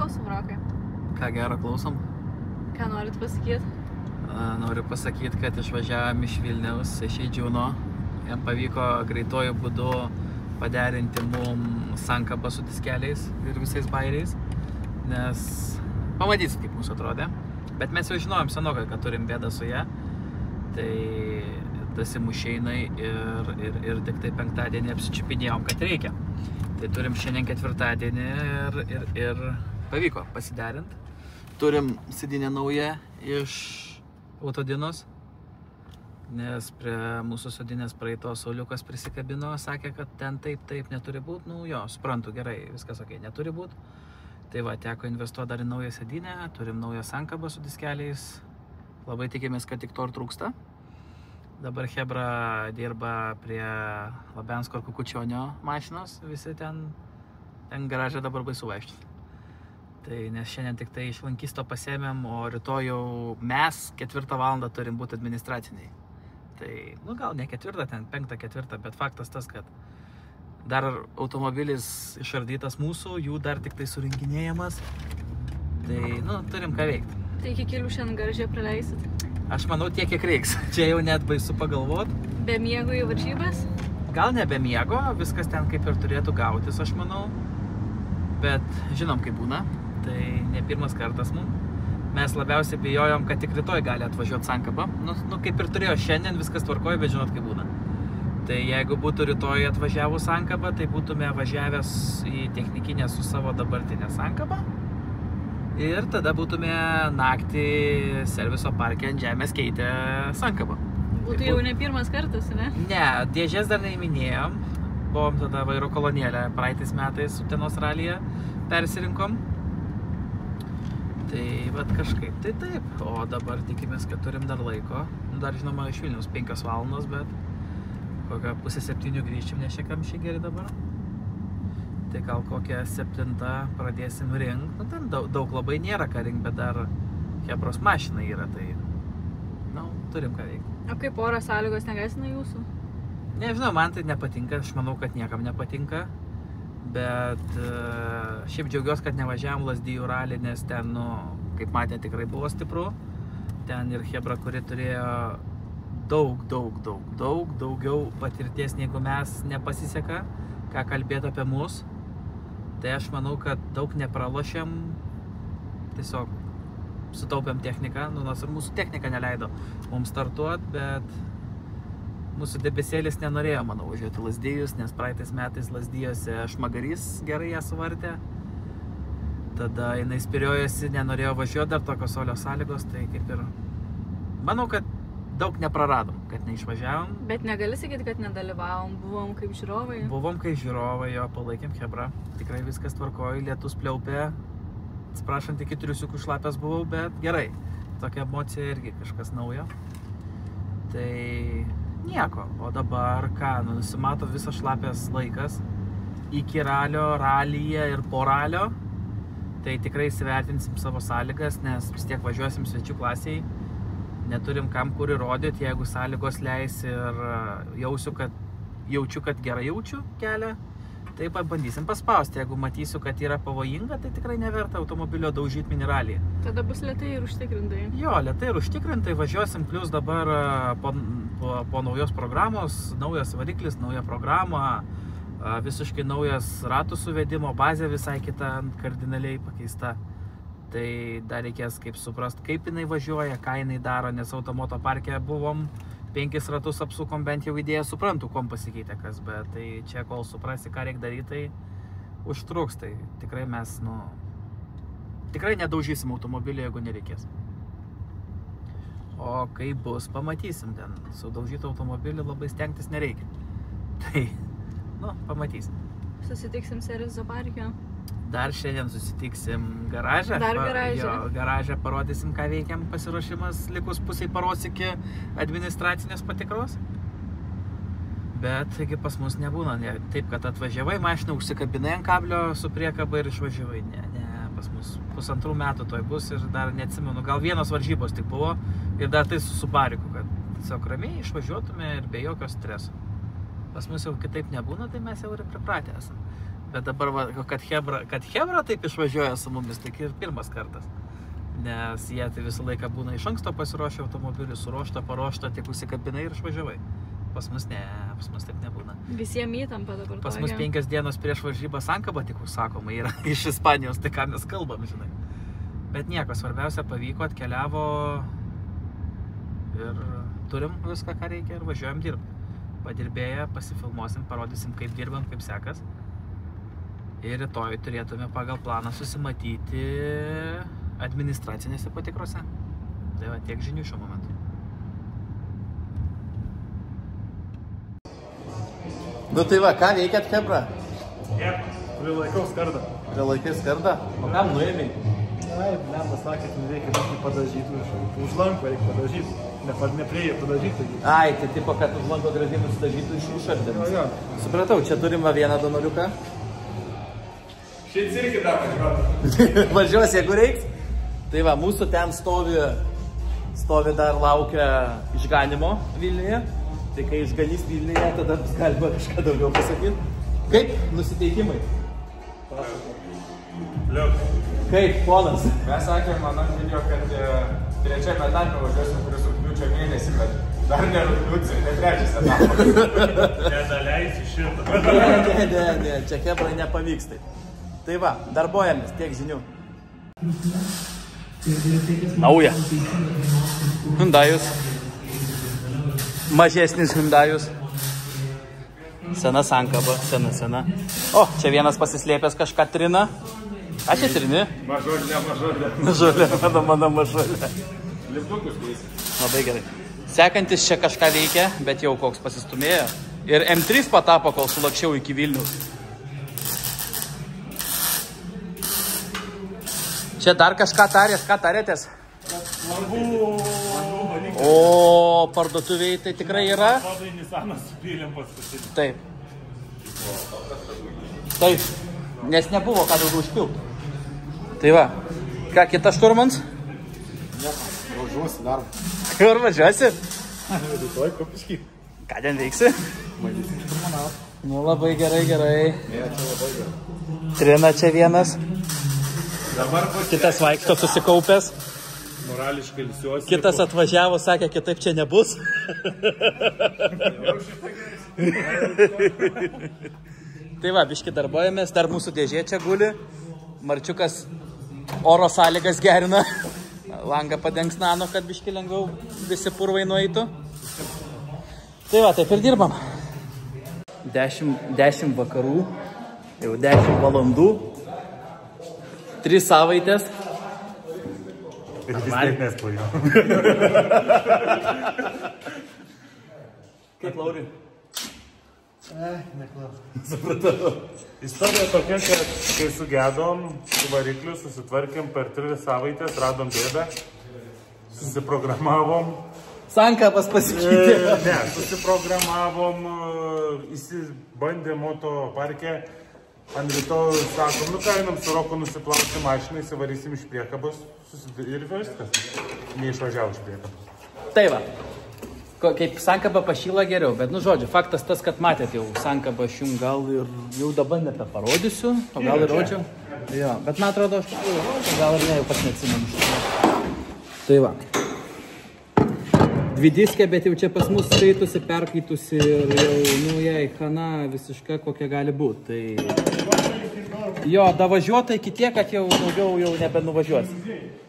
klausom, Rokai. Ką gero klausom? Ką norit pasakyti? Noriu pasakyti, kad išvažiavam iš Vilniaus, iš Eidžiūno. Jam pavyko greituoju būdu paderinti mum sankabą su diskeliais ir visais bairiais. Nes pamatysit, kaip mūsų atrodė. Bet mes jau žinojom senokai, kad turim bėdą su ją. Tai dasimušeinai ir tik tai penktadienį apsičiupinėjom, kad reikia. Tai turim šiandien ketvirtadienį ir pavyko pasiderint. Turim sėdynę naują iš Autodinos, nes prie mūsų sėdynės praeitos Sauliukas prisikabino, sakė, kad ten taip neturi būti. Nu jo, suprantu, gerai, viskas ok, neturi būti. Tai va, teko investuoti dar į naują sėdynę, turim naują sankabą su diskeliais. Labai tikimės, kad tik to ir trūksta. Dabar Hebra dirba prie Labensko ir Kukučionio mašinos, visi ten garaže dabar baisu vaikščioti. Tai nes šiandien tik tai iš lankysto pasėmėm, o rytoj jau mes 4 valandą turim būti administraciniai. Tai, nu gal ne 4, ten 5, 4, bet faktas tas, kad dar automobilis išardytas mūsų, jų dar tik tai surinkinėjamas. Tai, nu, turim ką veikti. Tai iki kelių šiandien garaže praleisit? Aš manau tiek, kiek reiks. Čia jau net baisu pagalvot. Be miego į varžybas? Gal ne be miego, viskas ten kaip ir turėtų gautis, aš manau. Bet žinom, kaip būna. Tai ne pirmas kartas mums. Mes labiausiai bijojom, kad tik rytoj gali atvažiuoti sankabą. Nu, kaip ir turėjo šiandien, viskas tvarkoja, bet žinot, kaip būna. Tai jeigu būtų rytoj atvažiavus sankabą, tai būtume važiavęs į technikinę su savo dabartinę sankabą. Ir tada būtume naktį serviso parke ant žemės keitę sankabą. Būtų jau ne pirmas kartas, ne? Ne, dėžės dar neįminėjom. Buvom tada vairo kolonėlę praeitais metais Utenos ralyje persirinkom. Tai vat kažkaip tai taip. O dabar tikimės, kad turim dar laiko. Dar žinoma iš Vilniaus 5 valandos, bet kokią 6:30 grįžčiam, nes čia kamščiai geri dabar. Tai gal kokią 7 pradėsim rinkt. Nu, ten daug labai nėra ką rinkt, bet dar Hebros mašina yra, tai turim ką veikti. O kaip oro sąlygos negasina jūsų? Nežinau, man tai nepatinka, aš manau, kad niekam nepatinka. Bet šiaip džiaugiuosi, kad nevažiavam Lazdijų ralį, nes ten, kaip matė, tikrai buvo stipru. Ten ir Hebra, kuri turėjo daugiau patirties, negu mes, nepasiseka, ką kalbėti apie mus. Tai aš manau, kad daug nepralošėm, tiesiog sutaupėm techniką, nors ir mūsų technika neleido mums startuoti, bet mūsų debesėlis nenorėjo, manau, važiuoti Lazdijus, nes praeitais metais Lazdijose Šmagarys gerai ją suvartė. Tada jinai spiriojosi, nenorėjo važiuoti, dar tokios olio sąlygos, tai kaip ir... Manau, kad daug nepraradom, kad neišvažiavom. Bet negali sakyti, kad nedalyvavom, buvom kaip žiūrovai? Buvom kaip žiūrovai, jo, palaikėm Hebrą. Tikrai viskas tvarkojo, lietus pliaupė. Atsiprašant, iki triusiukų šlapės buvau, bet gerai. Tokia emocija irgi kažkas naujo. Tai... nieko, o dabar ką, nusimato visas šlapės laikas iki ralio, ralyje ir po ralio, tai tikrai įsivertinsim savo sąlygas, nes vis tiek važiuosim svečių klasiai, neturim kam kur įrodyti, jeigu sąlygos leis ir jaučiu, kad gerai jaučiu kelią, tai bandysim paspausti, jeigu matysiu, kad yra pavojinga, tai tikrai neverta automobilio daužyti miniralį. Tada bus lėtai ir užtikrintai. Jo, lėtai ir užtikrintai važiuosim, plus dabar po naujos programos, naujas variklis, nauja programa, visiškai naujas ratų suvedimo, bazė visai kita, kardinaliai pakeista. Tai dar reikės kaip suprast, kaip jinai važiuoja, ką jinai daro, nes automoto parke buvom 5 ratus apsukom, bent jau idėją suprantu, kuom pasikeitė kas, bet tai čia kol suprasi, ką reikia daryti, tai užtruks, tai tikrai mes, tikrai nedaužysim automobilį, jeigu nereikės. O kaip bus, pamatysim, ten sudaužyti automobilį labai stengtis nereikia. Tai, pamatysim. Susitiksim Serizo parke. Dar šiandien susitiksim garažą. Dar garažą. Jo, garažą parodysim, ką veikiam, pasiruošimas likus pusiai paros iki administracinės patikros. Bet taigi pas mus nebūna, taip, kad atvažiavai, mašiną užsikabinai ant kablio su priekaba ir išvažiavai. Ne, pas mus 1,5 metų toj bus ir dar neatsimenu, gal vienos varžybos tik buvo ir dar tai su Subariku, kad tiesiog ramiai išvažiuotume ir be jokio streso. Pas mus jau kitaip nebūna, tai mes jau ir pripratę esam. Bet dabar, va, kad Hebra taip išvažiuoja su mumis, tai ir pirmas kartas. Nes jie tai visą laiką būna iš anksto pasiruošę automobilį, suruoštą, paruoštą, tik užsikabinai ir išvažiavai. Pas mus taip nebūna. Visiems įtampa dabar. Pas mus 5 dienos prieš varžybą sankaba tik užsakoma yra iš Ispanijos, tai ką mes kalbam, žinai. Bet nieko, svarbiausia pavyko, atkeliavo ir turim viską, ką reikia ir važiuojam dirbti. Padirbėję, pasifilmuosim, parodysim, kaip dirbam, kaip sekas. Ir rytoj turėtume pagal planą susimatyti administracinėse patikrose. Tai va, tiek žinių šiuo momentu. Nu tai va, ką veikėt, Hebra? Prilaikau skardą. Prilaikai skardą? O kam nuėmei? Ai, lemba sakė, reikia kažkaip padažyti. Už lanko reikia padažyti. Neprieja padažyti. Ai, tai tipo, kad už lanko gražiai nusidažytų iš išardėmis. Jo. Supratau, čia turim va vieną donoriuką. Šiais irgi dar važiuoju. Važiuos, jeigu reiks. Tai va, mūsų ten stovi dar laukia išganimo Vilniuje. Tai kai išganys Vilniuje, tada galima kažką daugiau pasakyti. Kaip nusiteikimai? Liuk. Kaip, ponas? Mes sakėm, manam, video, kad trečiame etape važiuosim, kuris rugpjūčio mėnesį, bet dar ne rugpjūčio, ne trečias etapas. Nedaleisi šitą. Ne, čia Hebrai nepavyks taip. Tai va, darbuojamės, tiek žinių. Nauja. Hyundaius. Mažesnis Hyundaius. Sena sankaba, sena. O, čia vienas pasislėpęs kažką trina. Aš čia trini? Mažolė. Mažolė, mano mažolė. Lipdukus keisi. Labai gerai. Sekantis čia kažką veikia, bet jau koks pasistumėjo. Ir M3 patapo, kol sulakščiau iki Vilnius. Čia dar kažką tarės, ką tarėtės? O parduotuviai tai tikrai yra? Labai Nissanas supylėm paskutinį. Taip. Taip, nes nebuvo ką daugiau užpilti. Tai va, ką kita šturmans? Važiuosi dar. Kur važiuosi? Rytoj kopiškai. Ką ten veiksi? Matysim šturmanau. Nu labai gerai. Ne, čia labai gerai. Trina čia vienas. Dabar bus Kitas vaikšto susikaupęs. morališkai ilsiuosi. Kitas atvažiavo, sakė, kitaip čia nebus. Tai va, biški darbuojamės, dar mūsų dėžė čia guli. Marčiukas oro sąlygas gerina. Langą padengs nano, kad biški lengviau visi purvai nueitų. Tai va, taip ir dirbam. 10 vakarų, jau 10 valandų, 3 savaitės. Ir vis tiek nespėjau. Kaip, Lauri? Supratau. Istorija tokia, kad kai sugedom, su varikliu susitvarkėm per 3 savaitės, radom bėdą, susiprogramavom. Sankabas pasikeitė. Ne, susiprogramavom, įsibandėm moto parke. Ant rytojų sakom, nu ką einam su Roku nusiplausti mašiną, įsivarysim iš priekabos ir viskas. Neišvažiavo iš priekabos. Tai va, kaip sankaba pašyla geriau, bet nu žodžiu, faktas tas, kad matėt jau sankaba aš jums gal ir jau dabar nebeparodysiu, o gal ir rodžiau. Jo, bet man atrodo, aš gal ir ne, jau pats neatsimenu. Tai va. 2 diskė, bet jau čia pas mus skaitusi, perkaitusi ir jau, nu, jai, hana visiška kokia gali būti. Tai... Jo, davažiuota iki tiek, kad jau daugiau jau nebenuvažiuos.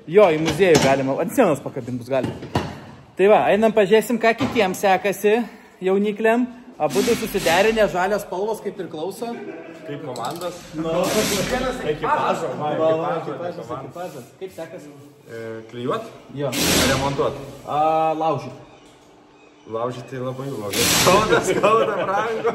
Jo, į muziejų galima, ant sienos pakabint bus galima. Tai va, einam pažiūrėsim, ką kitiems sekasi jaunikliam. Abudu susiderinę, žalios spalvos kaip priklauso. Kaip komandas. Nu, Ekipažo. ekipažas. Kaip sekasi? Klijuot? Jo. Remontuot? Laužyti. Laužyti labai blogai. Skauda, brangu.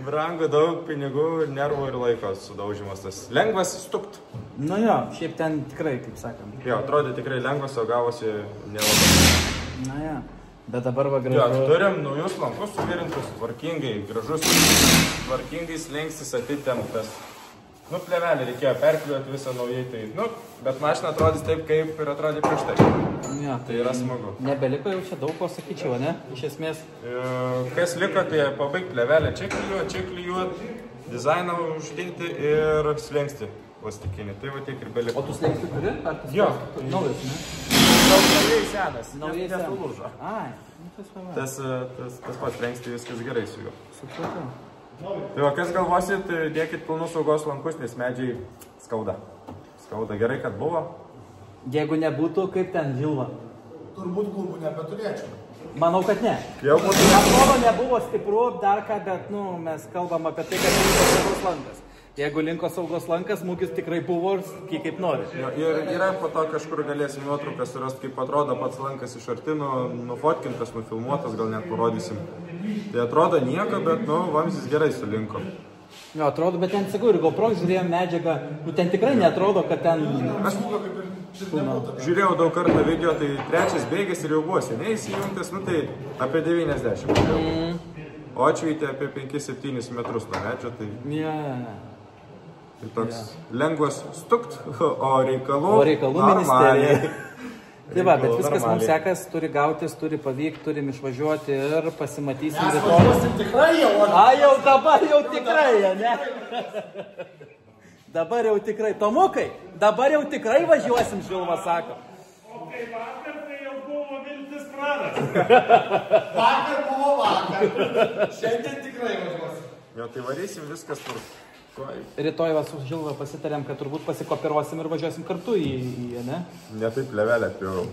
Brangu, daug pinigų, nervų ir laiko sudaužimas tas. Lengvas stukt. Nu jo, šiaip ten tikrai, kaip sakant. Jo, atrodė tikrai lengvas, o gavosi nelabai. Na ja, bet dabar va Jo, gražu. turim naujus lankus suvirintus, tvarkingai, gražus, tvarkingai slengstis atitemptas. Nu, plevelį reikėjo perkliuoti visą naujai, tai, nu, bet mašina atrodys taip, kaip ir atrodė prieš tai. Ja, Tai yra smagu. nebeliko jau čia daug ko sakyčiau, ne? Iš esmės. Kas liko, tai pabaigti plevelę čia klijuot, dizainą uždėti ir slengsti plastikinį. Tai va tiek ir beliko. O tu slengsti turi? Ar tu Jo. Naujas, ne? Naujai senas, Nesulūžo. Ai, tas pats slengsti, viskas gerai su juo. supratau. Tai va, kas galvosit, dėkit pilnus saugos lankus, nes medžiai skauda. Skauda gerai, kad buvo. Jeigu nebūtų, kaip ten Žilva? Turbūt klubų nebeturėčiau. Manau, kad ne. Jau būtų. Atrodo, nebuvo stipru, dar ką, bet, mes kalbam apie tai, kad linko saugos lankas. Jeigu linko saugos lankas, smūgis tikrai buvo ir kaip nori. Jo, ir yra po to kažkur galėsim nuotraukas surasti, kaip atrodo pats lankas iš arti, nufotkintas, nufilmuotas, gal net parodysim. Tai atrodo nieko, bet, vamzdis gerai sulinko. Jo, atrodo, bet ten, sakau, ir GoPro žiūrėjom medžiagą, ten tikrai neatrodo, kad ten... Aš smūgio kaip ir nebūtų. Žiūrėjau daug kartų video, tai trečias bėgis ir jau buvo seniai įsijungtas, tai apie 90 žiūrėjau. O atšveitė apie 5-7 metrus nuo medžio, tai... Tai toks lengvas stukt, o reikalų ministerija. Tai va, bet viskas mums sekas, turi gautis, turi pavykti, turim išvažiuoti ir pasimatysim rytoj. Tikrai jau, Jau dabar jau tikrai, ne? Dabar jau tikrai. Tomukai, dabar jau tikrai važiuosim, Žilva sako. O kai vakar, tai jau buvo viltis prarasta. vakar buvo vakar. Šiandien tikrai važiuosim. Jo, tai varysim viskas kur. Rytoj su Žilva pasitarėm, kad turbūt pasikopiruosim ir važiuosim kartu į, ne? Ne taip levelę atpjauau.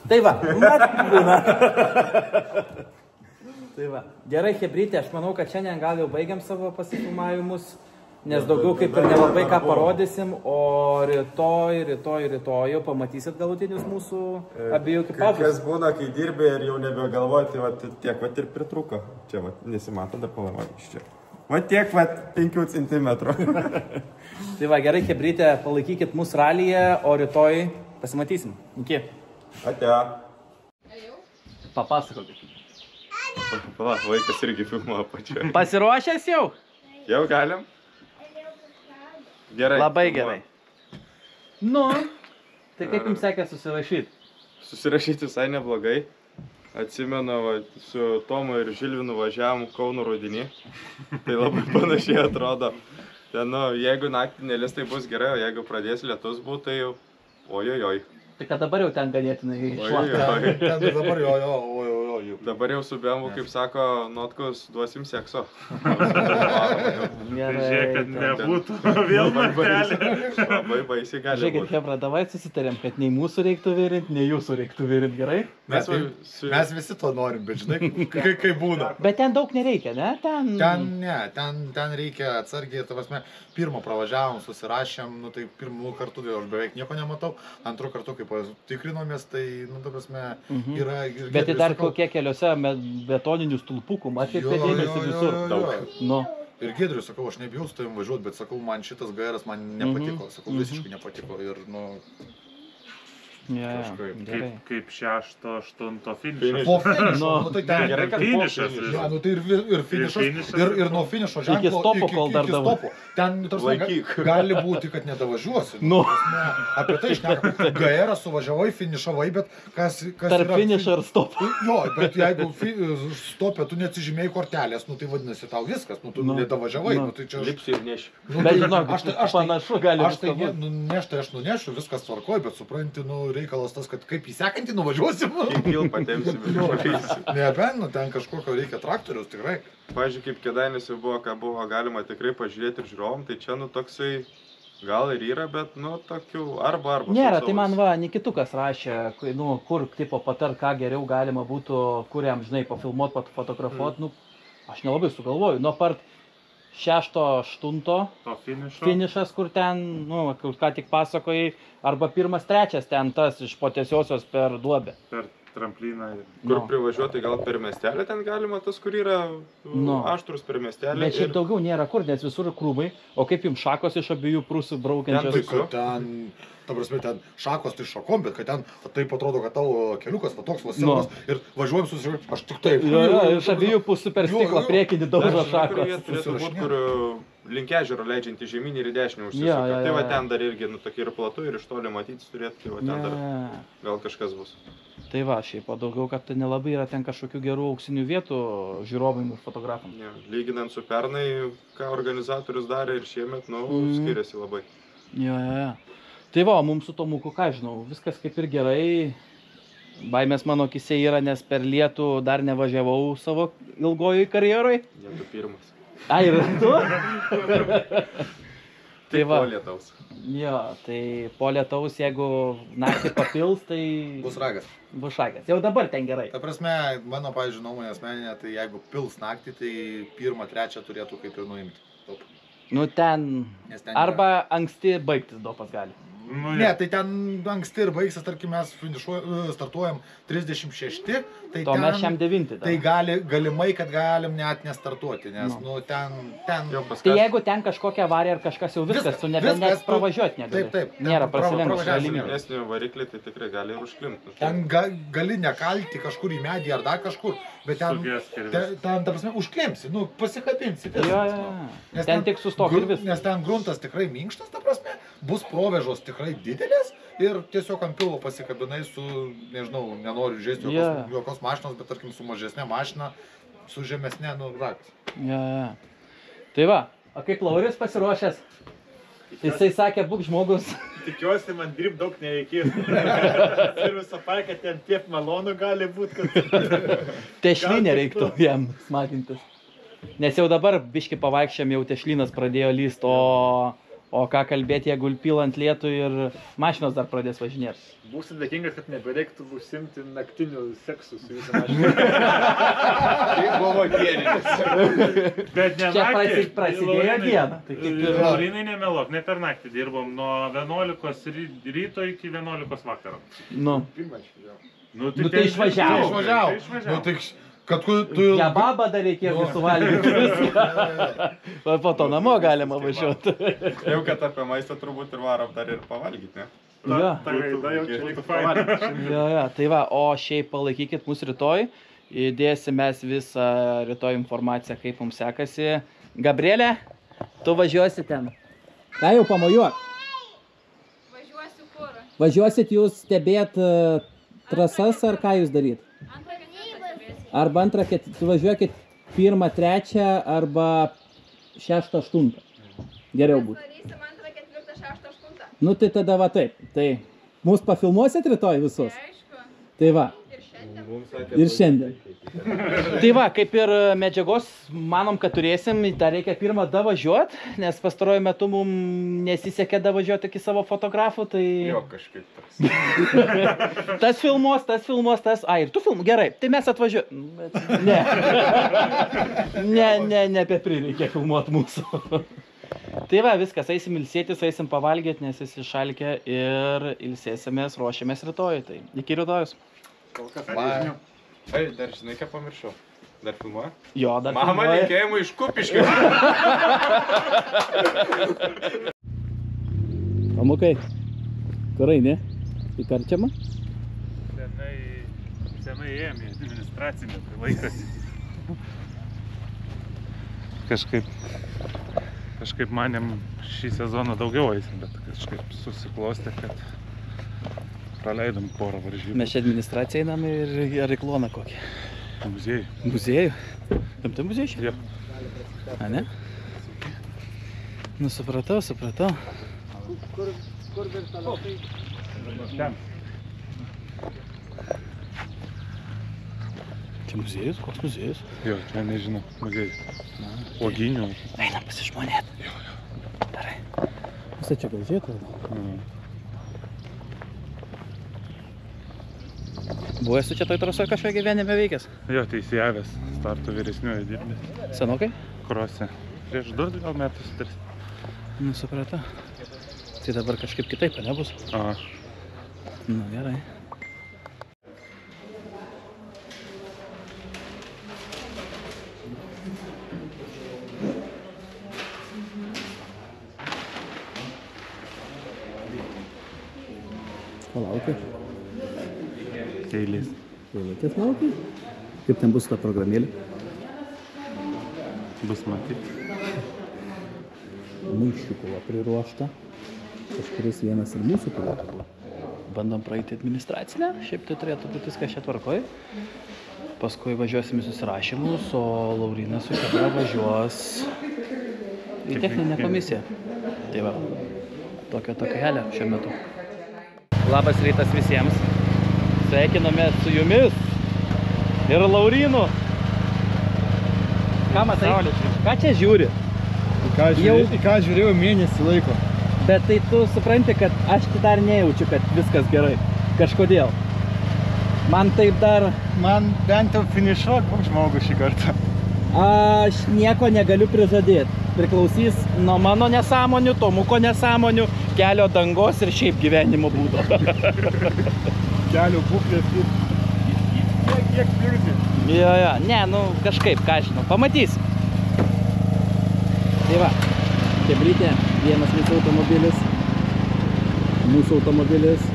Tai va, būna. Tai va. Gerai, chebrytė, aš manau, kad šiandien gal jau baigiam savo pasifilmavimus, nes daugiau kaip ir nelabai ką parodysim, o rytoj jau pamatysit galutinius mūsų abiejų ekipažus. Kas būna, kai dirbi ir jau nebegalvoji, tai tiek ir pritruko. Čia nesimato, dar palamak iš čia. Tiek 5 cm. Tai va, gerai, chebrytė, palaikykit mūsų ralyje, o rytoj pasimatysim. Iki. Ate. Papasakokit. Pala, vaikas irgi filmuoja pačioje. Pasiruošęs jau? Jau galim? Gerai. Labai gerai. Tai kaip jums sekė susirašyti? Susirašyti visai neblogai. Atsimenu, su Tomu ir Žilvinu važiavom Kauno Rudinį. Tai labai panašiai atrodo. Ten, jeigu naktį nelis, tai bus gerai, o jeigu pradės lietus būt, tai jau ojojoj. Tai kad dabar jau ten ganėtinai šlapia. Dabar jo. Dabar jau su Bembu, kaip sako, Notkus, duosim sekso. Žiūrėk, kad nebūtų vėl martelė. Labai baisiai gali Žiūrėkit, būti. Hebra, davai susitarėm, kad nei mūsų reiktų virinti, nei jūsų reiktų virinti, gerai? Mes visi to norim, bet žinai, kaip būna. Bet ten daug nereikia, ne? Ten reikia atsargiai, pirmą pravažiavom, susirašėm, tai pirmų kartų aš beveik nieko nematau, antrų kartų, kaip tikrinomės, tai, yra... Bet tai dar kokie keliuose betoninių stulpukų, atkreipė dėmesį visur. Daug. Ir Giedriui sakau, aš nebijau su tavim važiuoti, bet sakau, man šitas GR-as man nepatiko, sakau, visiškai nepatiko ir, Kaip 6-8 finišas. Po finišo, tai ten gerai, kad finišas. Ja, tai ir finišas, ir nuo finišo ženklo iki stopo. Ten gali būti, kad nedavažiuosi. Apie tai šneka. GR suvažiavai, finišavai, bet kas tarp finišo ir stopo. Jo, bet jeigu stopė, tu neatsižymėjai kortelės, tai vadinasi tau viskas, tu nedavažiavai. Tai čia lipsi ir neši. Bet žinok, panašu gali aš tai nunešti, aš nunešiu, viskas tvarkoj, bet supranti, reikalas tas, kad kaip į sekantį nuvažiuosim. Gil patempsim ir išvarysim. Ten kažkokio reikia traktoriaus, tikrai. Pavyzdžiui, kaip Kėdainiuose jau buvo, ką buvo galima tikrai pažiūrėti ir žiūrovom, tai čia, toksai gal ir yra, bet, tokių arba. Nėra, tai man Nikitukas rašė, kur tipo patart, ką geriau galima būtų, kuriam, žinai, pafilmuot, fotografuot, aš nelabai sugalvoju, nuo part 6-8 finišas, kur ten, kur ką tik pasakojai, arba 1-3 ten tas iš Potėsiosios per duobę. Per tramplyną. Kur privažiuoti gal per miestelį ten galima, tas, kur yra aštrus per miestelį. Bet šiaip daugiau nėra kur, nes visur krūmai, o kaip jums šakos iš abiejų prūsų braukiančios? ta prasme, ten šakos tai šakom, bet kad ten taip atrodo, kad tavo keliukas va toks siauras ir važiuojam susižiūrėjom, aš tik taip. Iš abiejų pusių per stiklą priekinį daužo šakos. Turėtų būt, kur link ežero leidžiantį žemynį ir į dešinį užsisuka. Tai va ten dar irgi tokia ir platu ir iš toli matyti turėtų, tai va ten dar gal kažkas bus. Tai va, šiaip o daugiau, kad nelabai yra ten kažkokių gerų auksinių vietų žiūrovim ir fotografam. Ja, lyginant su pernai, ką organizatorius darė ir šiemet, skiriasi labai. Ja. Tai va, mums su Tomuku, ką žinau, viskas kaip ir gerai. Baimės mano akise yra, nes per lietų dar nevažiavau savo ilgojoj karjeroj. Ne, tu pirmas. Ai, ir tu? Tai va. Po lietaus. Jo, tai po lietaus, jeigu naktį papils, tai... Bus ragas. Bus ragas. Jau dabar ten gerai. Ta prasme, mano, pavyzdžiui, nuomonė asmeninė, tai jeigu pils naktį, tai 1-3 turėtų kaip ir nuimti. Top. Nu ten... Arba anksti baigtis dopas gali. Ne, tai ten anksti ir baigsis, tarkim, mes startuojam 36, tai to mes šiam 9. Tai galimai, kad galim net nestartuoti, nes, ten... Tai jeigu ten kažkokia avarija ar kažkas jau viskas, tu net pravažiuoti negali. Taip. Nėra prasilenkus galimybės. Silpnesnį variklį, tai tikrai gali ir užklimpti. Ten gali nekalti kažkur į medį ar dar kažkur, bet ten, ta prasme, užklimpsi, pasikabinsi. Ten tik sustok ir viskas. Nes ten gruntas tikrai minkštas, ta prasme, bus provežos tikrai didelės ir tiesiog ant pilvo pasikabinai su, nežinau, nenoriu žaisti jokios mašinos, bet tarkim su mažesnė mašina, su žemesnė, rakas. Tai va, o kaip Lauris pasiruošęs? Jisai sakė, būk žmogus. Tikiuosi, man dirb daug nereikės. Ir visą parką ten tiek malonu gali būti, kad... Tešlinė reiktų jam smagintis. Nes jau dabar biški pavaikščiam, jau tešlinas pradėjo lyst, o ką kalbėti, jeigu pilant lietų ir mašinos dar pradės važinėti. Būsim dėkingas, kad nebereiktų užsimti naktinių seksų su jūsų mašina. Tai buvo dieninis. Bet ne čia naktį. prasidėjo diena. Tai kaip ir... Laurinai nemeluok, ne per naktį dirbom nuo 11 ryto iki 11 vakaro. Nu tai išvažiavo. Kad tu... Kebabą dar reikėjo suvalgyti viską. Po to namo galima važiuoti. Jau kad apie maistą turbūt ir varom dar ir pavalgyti, ne? Jo, tai va, o šiaip palaikykit mus rytoj. Įdėsim mes visą rytoj informaciją, kaip mums sekasi. Gabrielė, tu važiuosi ten. Ką jau pamojuok? Važiuosiu kur? Važiuosit jūs stebėt trasas ar ką jūs daryt? Arba važiuokit 1-3 arba 6-8. Geriau būtų. Nu tai tada va taip. Tai mus pafilmuosit rytoj visus? Tai va. Ir šiandien. Tai va, kaip ir medžiagos manom, kad turėsim, dar reikia pirmą davažiuot, nes pastaruoju metu mums nesisekė davažiuoti iki savo fotografų, tai... Jo, kažkaip tas. Tas filmuos. Ai, ir tu filmu, gerai, tai mes atvažiuojam. Ne, apie prireikia filmuoti mūsų. Tai va, viskas, eisim ilsėtis, eisim pavalgyti, nes jis išalkė ir ilsėsimės, ruošiamės rytoj, tai iki rytojus. Ai, dar žinai, ką pamiršau? Dar filmuoja? Jo, dar filmuoja. Mama linkėjimų iš Kupiškio. Tomukai, kur eini? Į karčiamą? Senai ėmė administracinė, tai laikas. Kažkaip manėm šį sezoną daugiau eisim, bet kažkaip susiklostė, kad praleidom porą varžybų. Mes čia administraciją einam ir į kloną kokį. Muziejų. Muziejų? Tai muziejų čia? Jo. A, ne? Nu, supratau. Kur virtualiau? Ten. Čia muziejus? Koks muziejus? Jo, čia nežinau, muziejus. Uoginių. Einam pasižmonėti. Jo. Gerai. Visai čia gal žiūrėtų? Buvęs tu čia toj trasoj kažką gyvenime veikęs? Jo, teisėjavęs starto vyresniuoju dirbęs. Senokai? Krose. Prieš 2 gal metus. Nu, supratau. Tai dabar kažkaip kitaip, nebus? Aha. Nu, gerai. Palaukia. Eilės. Eilutės laukia. Kaip ten bus ta programėlė? Bus matyti. Maišiukova priruošta. Kažkuris vienas ir mūsų pilotų. Bandom praeiti administracinę. Šiaip tai turėtų būti viskas čia tvarkoj. Paskui važiuosim į susirašymus, o Laurinas su Kebra važiuos į techninę komisiją. Tai va, tokia helė šiuo metu. Labas rytas visiems. Sveikiname su jumis ir Laurinu. Ką matai? Ką čia žiūri? Į ką žiūrėjau mėnesį laiko. Bet tai tu supranti, kad aš tai dar nejaučiu, kad viskas gerai. Kažkodėl. Man taip dar... Man bent jau finišuot koks žmogus šį kartą. Aš nieko negaliu prižadėti. Priklausys nuo mano nesąmonių, Tomuko nesąmonių, kelio dangos ir šiaip gyvenimo būdo. Kelio būklės ir... Kiek pliurti? Jo, ne, nu kažkaip, ką žinau, pamatysim. Tai va, Kebrytė, vienas mūsų automobilis,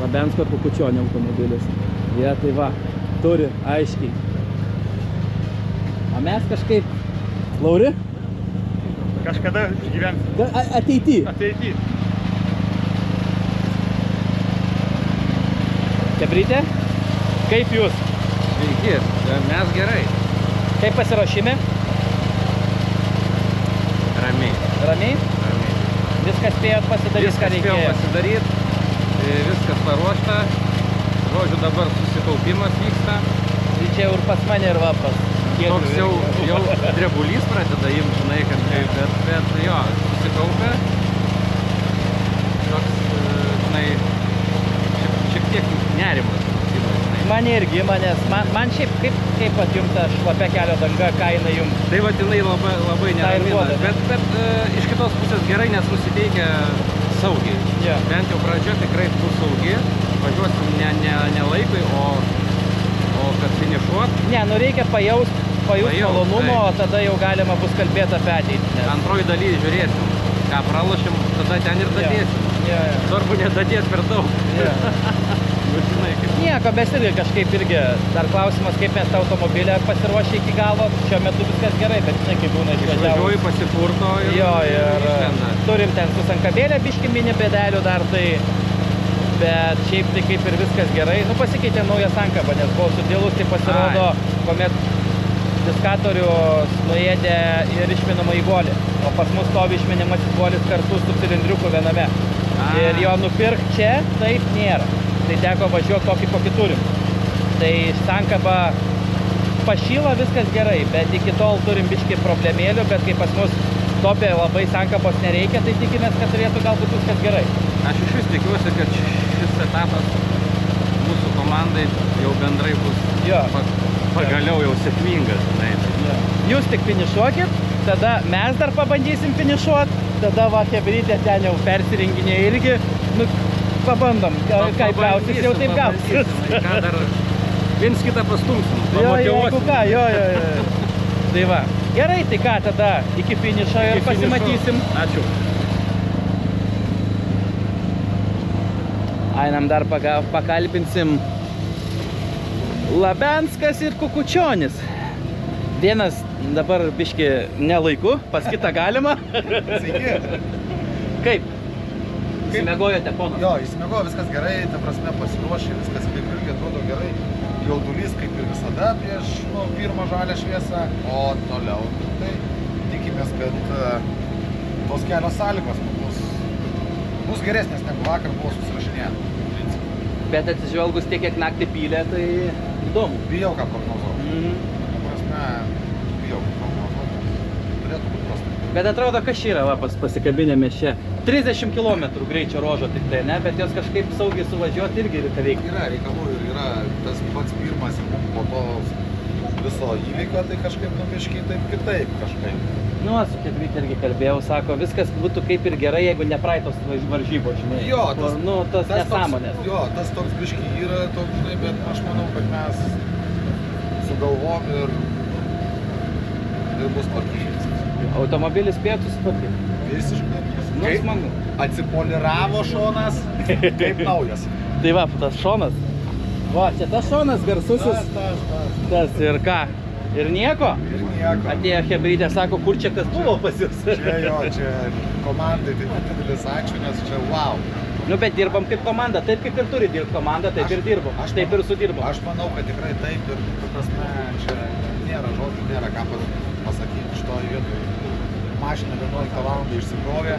Labensko ir Kukučionio automobilis. Jie tai va, turi aiškiai. O mes kažkaip, Lauri? Kažkada išgyvensim. Ateity. Ateity. Kebrytė, kaip jūs? Sveiki, mes gerai. Kaip pasiruošime? Ramiai. Ramiai? Ramiai. Viską spėjot pasidaryti, ką reikėjo? Viską spėjom pasidaryti, viskas paruošta. Žodžiu, dabar susikaupimas vyksta. Tai čia jau ir pas mane ir vapas. Toks jau drebulys pradeda imt, žinai, kad bet jo, susikaupia. Toks, žinai, šiek tiek nerimas. Man irgi, man šiaip kaip vat jums ta šlapia kelio danga, ką jinai jums? Tai vat jinai labai neramina, bet iš kitos pusės gerai, nes nusiteikia saugiai. Yeah. Bent jau pradžia tikrai bus saugi, važiuosim ne laikui, o kad finišuot. Ne, nu reikia pajaust malonumo, o tada jau galima bus kalbėti apie ateitį. Antroji daly žiūrėsim, ką pralošim, tada ten ir dadėsim. Svarbu nedadės per daug. Nieko, mes irgi kažkaip dar klausimas, kaip mes tą automobilę pasiruošę iki galo. Šiuo metu viskas gerai, bet žinai, kaip būna išvažiuoju, pasipurto ir išlenda. Turim ten su sankabėlė biškį mini bėdelių dar, tai... Bet šiaip tai kaip ir viskas gerai. Nu, pasikeitė nauja sankaba, nes buvo sudėlus, tai pasirodo, kuomet diskatorius nuėdė ir išminamą į guolį. O pas mus stovi išminimasis guolis kartu su cilindriuku viename. Ir jo nupirkt čia taip nėra. Tai teko važiuoti tokį, kokį turim. Tai sankaba pašyla, viskas gerai, bet iki tol turim biškį problemėlių, bet kai pas mus topė labai sankabos nereikia, tai tikimės, kad turėtų galbūt viskas gerai. Aš iš vis tikiuosi, kad šis etapas mūsų komandai jau bendrai bus pagaliau jau sėkmingas. Jūs tik finišuokit, tada mes dar pabandysim finišuot, tada va Kebrytė ten jau persirenginė irgi. Nu, pabandom, kaip gausis, jau taip gausis. Ką dar viens kitą pastumsim, jeigu ką, Tai va, gerai, tai ką tada iki finišo ir pasimatysim. Ačiū. Einam dar pakalbinsim Labenskas ir Kukučionis. Vienas dabar biški nelaiku, pas kitą galima. Sveiki. Kaip? Įsimiegojote, ponas? Jo, įsimiegojo, viskas gerai, ta prasme pasiruošė, viskas kaip irgi atrodo gerai. Jaudulys kaip ir visada prieš pirmą žalią šviesą, o toliau tai tikimės, kad tos kelio sąlygos bus geresnės negu vakar buvo susirašinėję. Bet atsižvelgus tiek, kiek naktį pylė, tai įdomu. Bijau ką prognozuoti. Ta prasme, bijau ką prognozuoti. Turėtų būti prastai. Bet atrodo, kas čia yra, va, pasikabinėme čia. 30 km greičio ruožo tik tai, ne? Bet jos kažkaip saugiai suvažiuoti irgi reikia veikti. Yra reikalų ir yra tas pats pirmas ir po to viso įvykio, tai kažkaip nubiškiai taip kitaip kažkaip. Nu, su Kebrytė irgi kalbėjau, sako, viskas būtų kaip ir gerai, jeigu nepraeitos varžybos, žinai. Jo, tas nesąmonės. Jo, tas toks biškiai yra toks, žinai, bet aš manau, kad mes sugalvom ir bus tvarkytis. Automobilis spėjo susitvarkyti? Visiškai. Nu, smagu. Atsipoliravo šonas, kaip naujas. Tai va, tas šonas. Va, čia tas šonas garsusis. Tas ir ką? Ir nieko? Ir nieko. Atėjo chebrytė, sako, kur čia kas buvo pas jūs? Čia komandai tai didelis ačiū, nes čia wow. Nu, bet dirbam kaip komanda, taip kaip ir turi dirbti komanda, taip ir dirbam. Taip ir sudirbam. Aš manau, kad tikrai taip ir, prasme, čia nėra žodžių, nėra ką pasakyti šitoje vietoje. Mašina 11 val. Išsikrovė,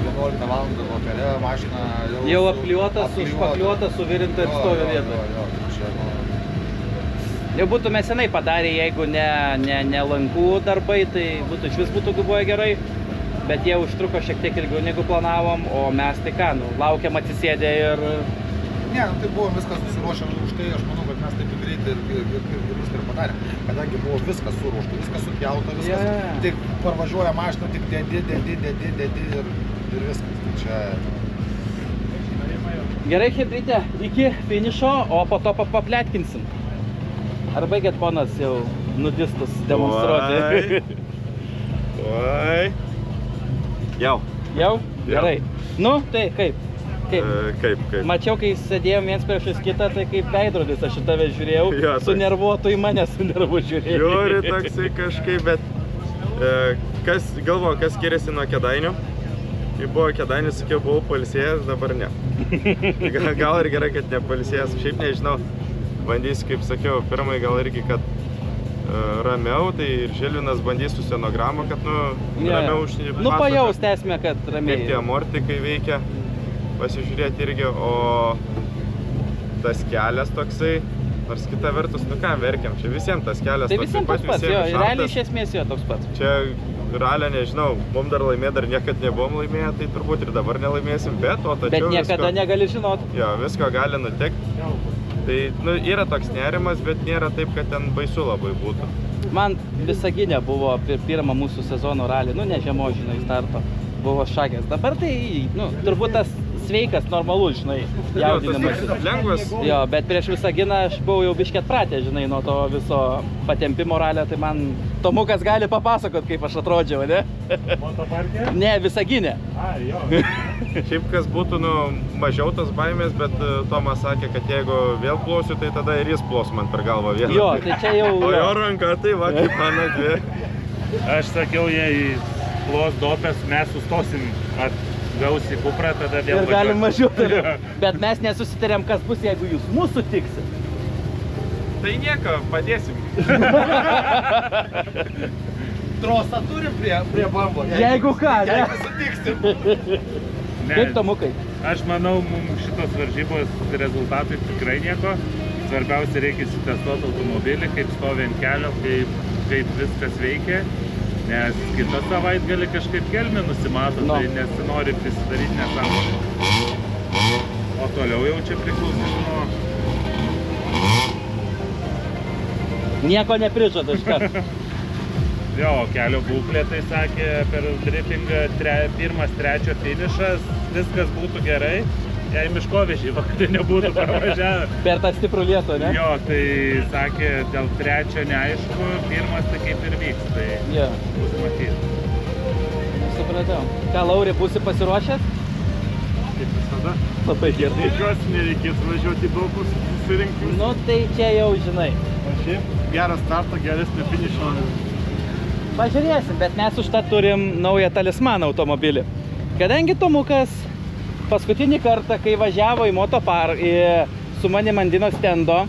11 val. Vakare mašina jau apklijuota, užpaklijuota, suvirinta ir stovi vietoje. Jau būtume senai padarę, jeigu ne lankų darbai, tai būtų iš vis būtų buvę gerai. Bet jie užtruko šiek tiek ilgiau negu planavom, o mes tai ką, laukiam atsisėdę ir... Ne, tai buvo viskas susiruošę už tai, aš manau, kad mes taip greitai ir viską ir padarėm. Kadangi buvo viskas suruošta, viskas supjauta, viskas, tik parvažiuoja mašina, tik dedi ir viskas. Tai čia... Gerai, chebrytė, iki finišo, o po to papletkinsim. Ar baigėt, ponas, jau nudistus demonstruoti? Oi. Jau. Jau? Gerai. Nu, tai kaip? Kaip? Mačiau, kai sėdėjom viens priešais kitą, tai kaip veidrodis, aš į tave žiūrėjau, jo, sunervuotų į mane sunervu žiūrėjau. Žiūri toksai kažkaip, bet galvoju, kas skiriasi nuo Kėdainių. Kai buvo Kėdainis, sakiau, buvau pailsėjęs, dabar ne. Gal ir gerai, kad nepailsėjęs, šiaip nežinau. Bandysiu, kaip sakiau, pirmai gal irgi, kad ramiau, tai ir Žilvinas bandys su scenogramą, kad ramiau užsienį. Nu, pajaust esmę, kad ramiai. Kaip tie amortikai veikia, pasižiūrėti irgi, o tas kelias toksai, nors kita vertus, nu ką, verkiam, čia visiems tas kelias tai visiems toks pats, jo, realiai iš esmės jo toks pats. Čia ralio nežinau, mum dar laimė, dar niekad nebuvom laimėję, tai turbūt ir dabar nelaimėsim, bet o tačiau bet niekada negali žinot. Jo, visko gali nutekti. Tai yra toks nerimas, bet nėra taip, kad ten baisu labai būtų. Man Visagine buvo pirmą mūsų sezono ralį, nu ne žiemos, žinai, starto, buvo šakės. Dabar tai, turbūt tas sveikas, normalus, žinai, jaudinimas. Lengvas. Jo, bet prieš Visaginą aš buvau jau biškį atpratę, žinai, nuo to viso patempimo ralio, tai man Tomukas gali papasakot, kaip aš atrodžiau, ne? Motoparke? Ne, Visagine. Jo. Šiaip kas būtų, mažiau tas baimės, bet Tomas sakė, kad jeigu vėl plosiu, tai tada ir jis plos man per galvą vieną. Jo, tai čia jau... O jo ranka, tai va, kaip mano dvi. Aš sakiau, jei plos dopės, mes sustosim atgaus į kuprą, tada vėl... Ir galim važiuoti. Bet mes nesusitarėm, kas bus, jeigu jūs mūsų sutiksit. Tai nieko, padėsim. Trosą turim prie bambo. Jeigu ką, ne? Jeigu sutiksim. Kaip Tomukai? Aš manau, mums šitos varžybos rezultatai tikrai nieko. Svarbiausia, reikia įsitestuoti automobilį, kaip stovi ant kelio, kaip viskas veikia. Nes kitą savaitgalį kažkaip kelmė nusimato, tai nesinori prisidaryti nesąmonę. O toliau jau čia priklausys nuo... Nieko neprižada iš karto. Jo, kelio būklė, tai sakė, per driftingą pirmas, trečio finišas, viskas būtų gerai, jei miškovežiai vakarė nebūtų parvažiavę. Per tą stiprų lietų, ne? Jo, tai sakė, dėl trečio neaišku, pirmas tai kaip ir vyks, tai bus matyti. Supratau. Ką, Lauri, būsi pasiruošęs? Kaip visada. Labai gerai. Tikiuosi, nereikės važiuoti daug susirinkti. Nu, tai čia jau žinai. O šiaip, geras starto, geresnio finišo. Pažiūrėsim, bet mes užtat turim naują talismaną automobilį. Kadangi Tomukas paskutinį kartą, kai važiavo į motoparką, su manim ant Dino stendo,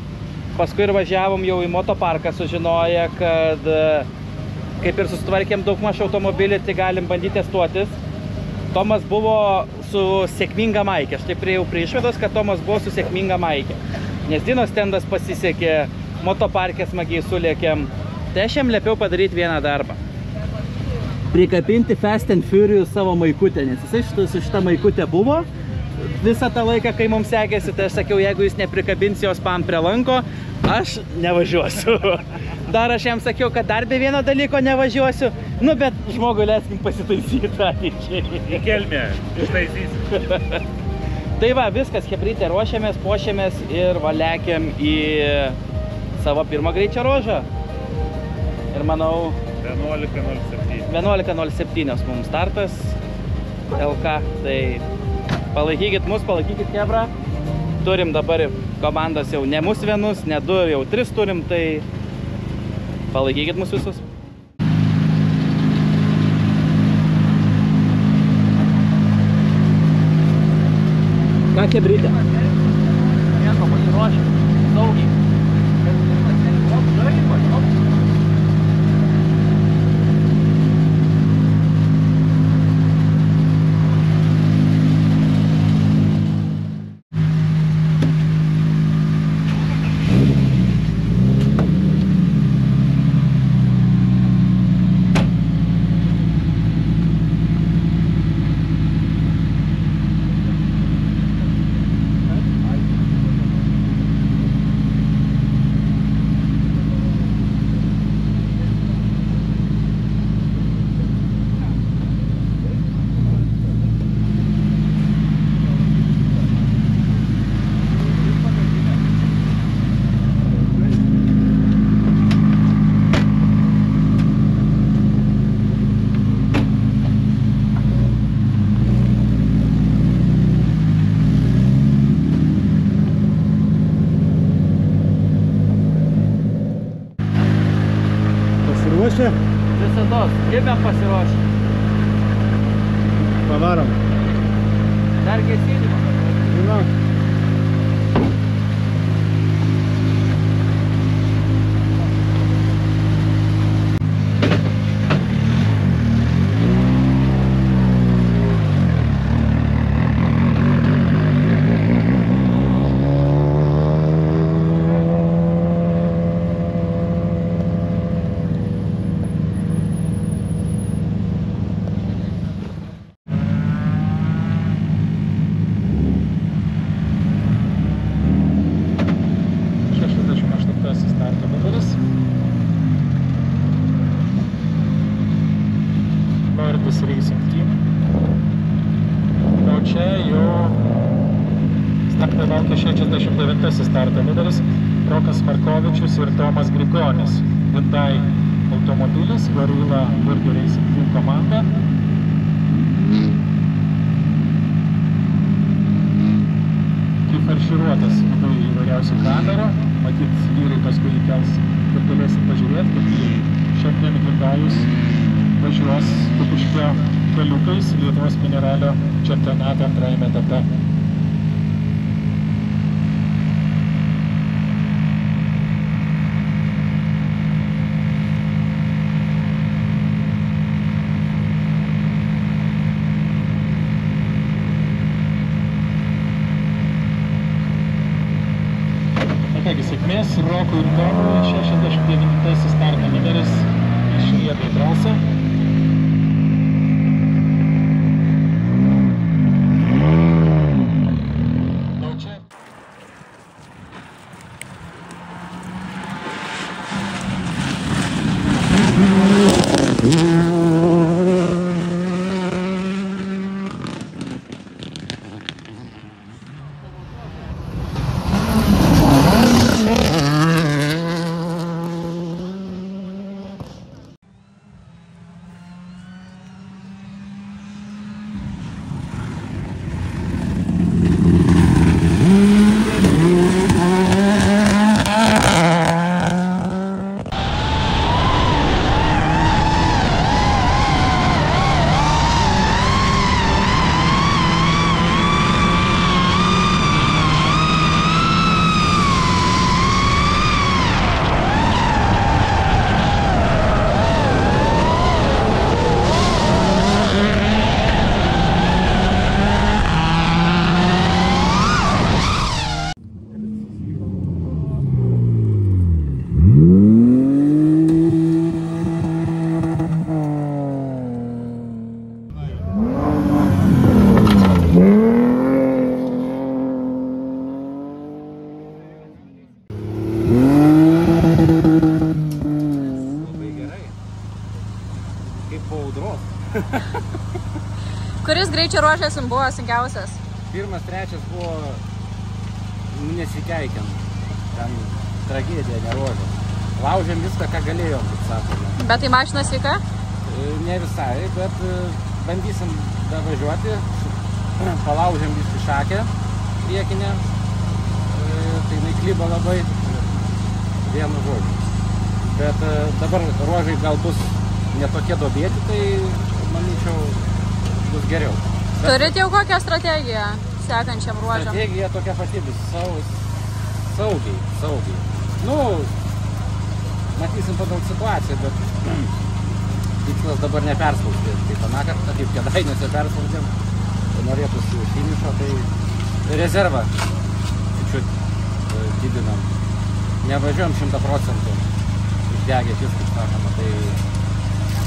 paskui ir važiavom jau į motoparką, sužinoję, kad kaip ir susitvarkėm daugmaž automobilį, tai galim bandyti testuotis. Tomas buvo su sėkminga maikė. Aš taip priejau prie išvados, kad Tomas buvo su sėkminga maikė. Nes Dino stendas pasisekė, motoparkę smagiai sulėkėm. Tai aš jam liepiau padaryti vieną darbą. Prikabinti Fast and Furious savo maikutę, nes jisai su šitą maikutę buvo visą tą laiką, kai mums sekėsi, tai aš sakiau, jeigu jis neprikabins jos pam prie lanko, aš nevažiuosiu. Dar aš jam sakiau, kad dar be vieno dalyko nevažiuosiu, nu bet žmogui leiskim pasitaisyti ateičiai. Į kelmę ištaisysim. Tai va, viskas, chebrytė, ruošiamės, puošiamės ir valekiam į savo pirmą greičio ruožą. Ir manau... 11.07. 11.07 mums startas. LK. Tai palaikykit mus, palaikykit Chebra. Turim dabar komandas jau ne mus vienus, ne du, jau 3 turim, tai palaikykit mus visus. Ką Chebrytė? Nieko, pasiruošę, saugiai. Pasiruošę? Visados, kaip mes pasiruošę? Pavarom. Dar gesinimą. Žinau. Racing Team. O čia jau startą laukia 69 starto numeris Rokas Markovičius ir Tomas Grigonis. Hyundai automobilis, Gorilla Virgo Racing Team komanda. Prifarširuotas įvairiausių kamerų. Matyt, vyrai paskui įkels, kad galėsim pažiūrėti, kaip šiandien Hyundaius važiuos Kupiškio keliukais Lietuvos Mineralio čempionato antrajame etape. Kągi, sėkmės Rokui ir Tomui, 69 starto numeris išlieka į trasą. Kuris greičio ruožas jums buvo sunkiausias? Pirmas, trečias buvo nesikeikiant. Ten tragedija, ne ruožas. Laužėm viską, ką galėjom, kaip sakome. Bet tai mašina sveika? Ne visai, bet bandysim davažiuoti, palaužėm visą šakę priekinę, tai jinai klyba labai, vienu žodžiu. Bet dabar ruožai gal bus netokie duobėti, tai manyčiau bus geriau. Turit jau kokią strategiją sekančiam ruožam? Strategija tokia pati bus, saugiai. Nu, matysim pagal situaciją, bet tikslas dabar neperspausti. Kaip aną kartą, kaip Kėdainiuose perspaudėm, tai norėtųsi finišo, tai rezervą čiut didinam. Nevažiuojam 100%, išdegė viskas, sakoma, tai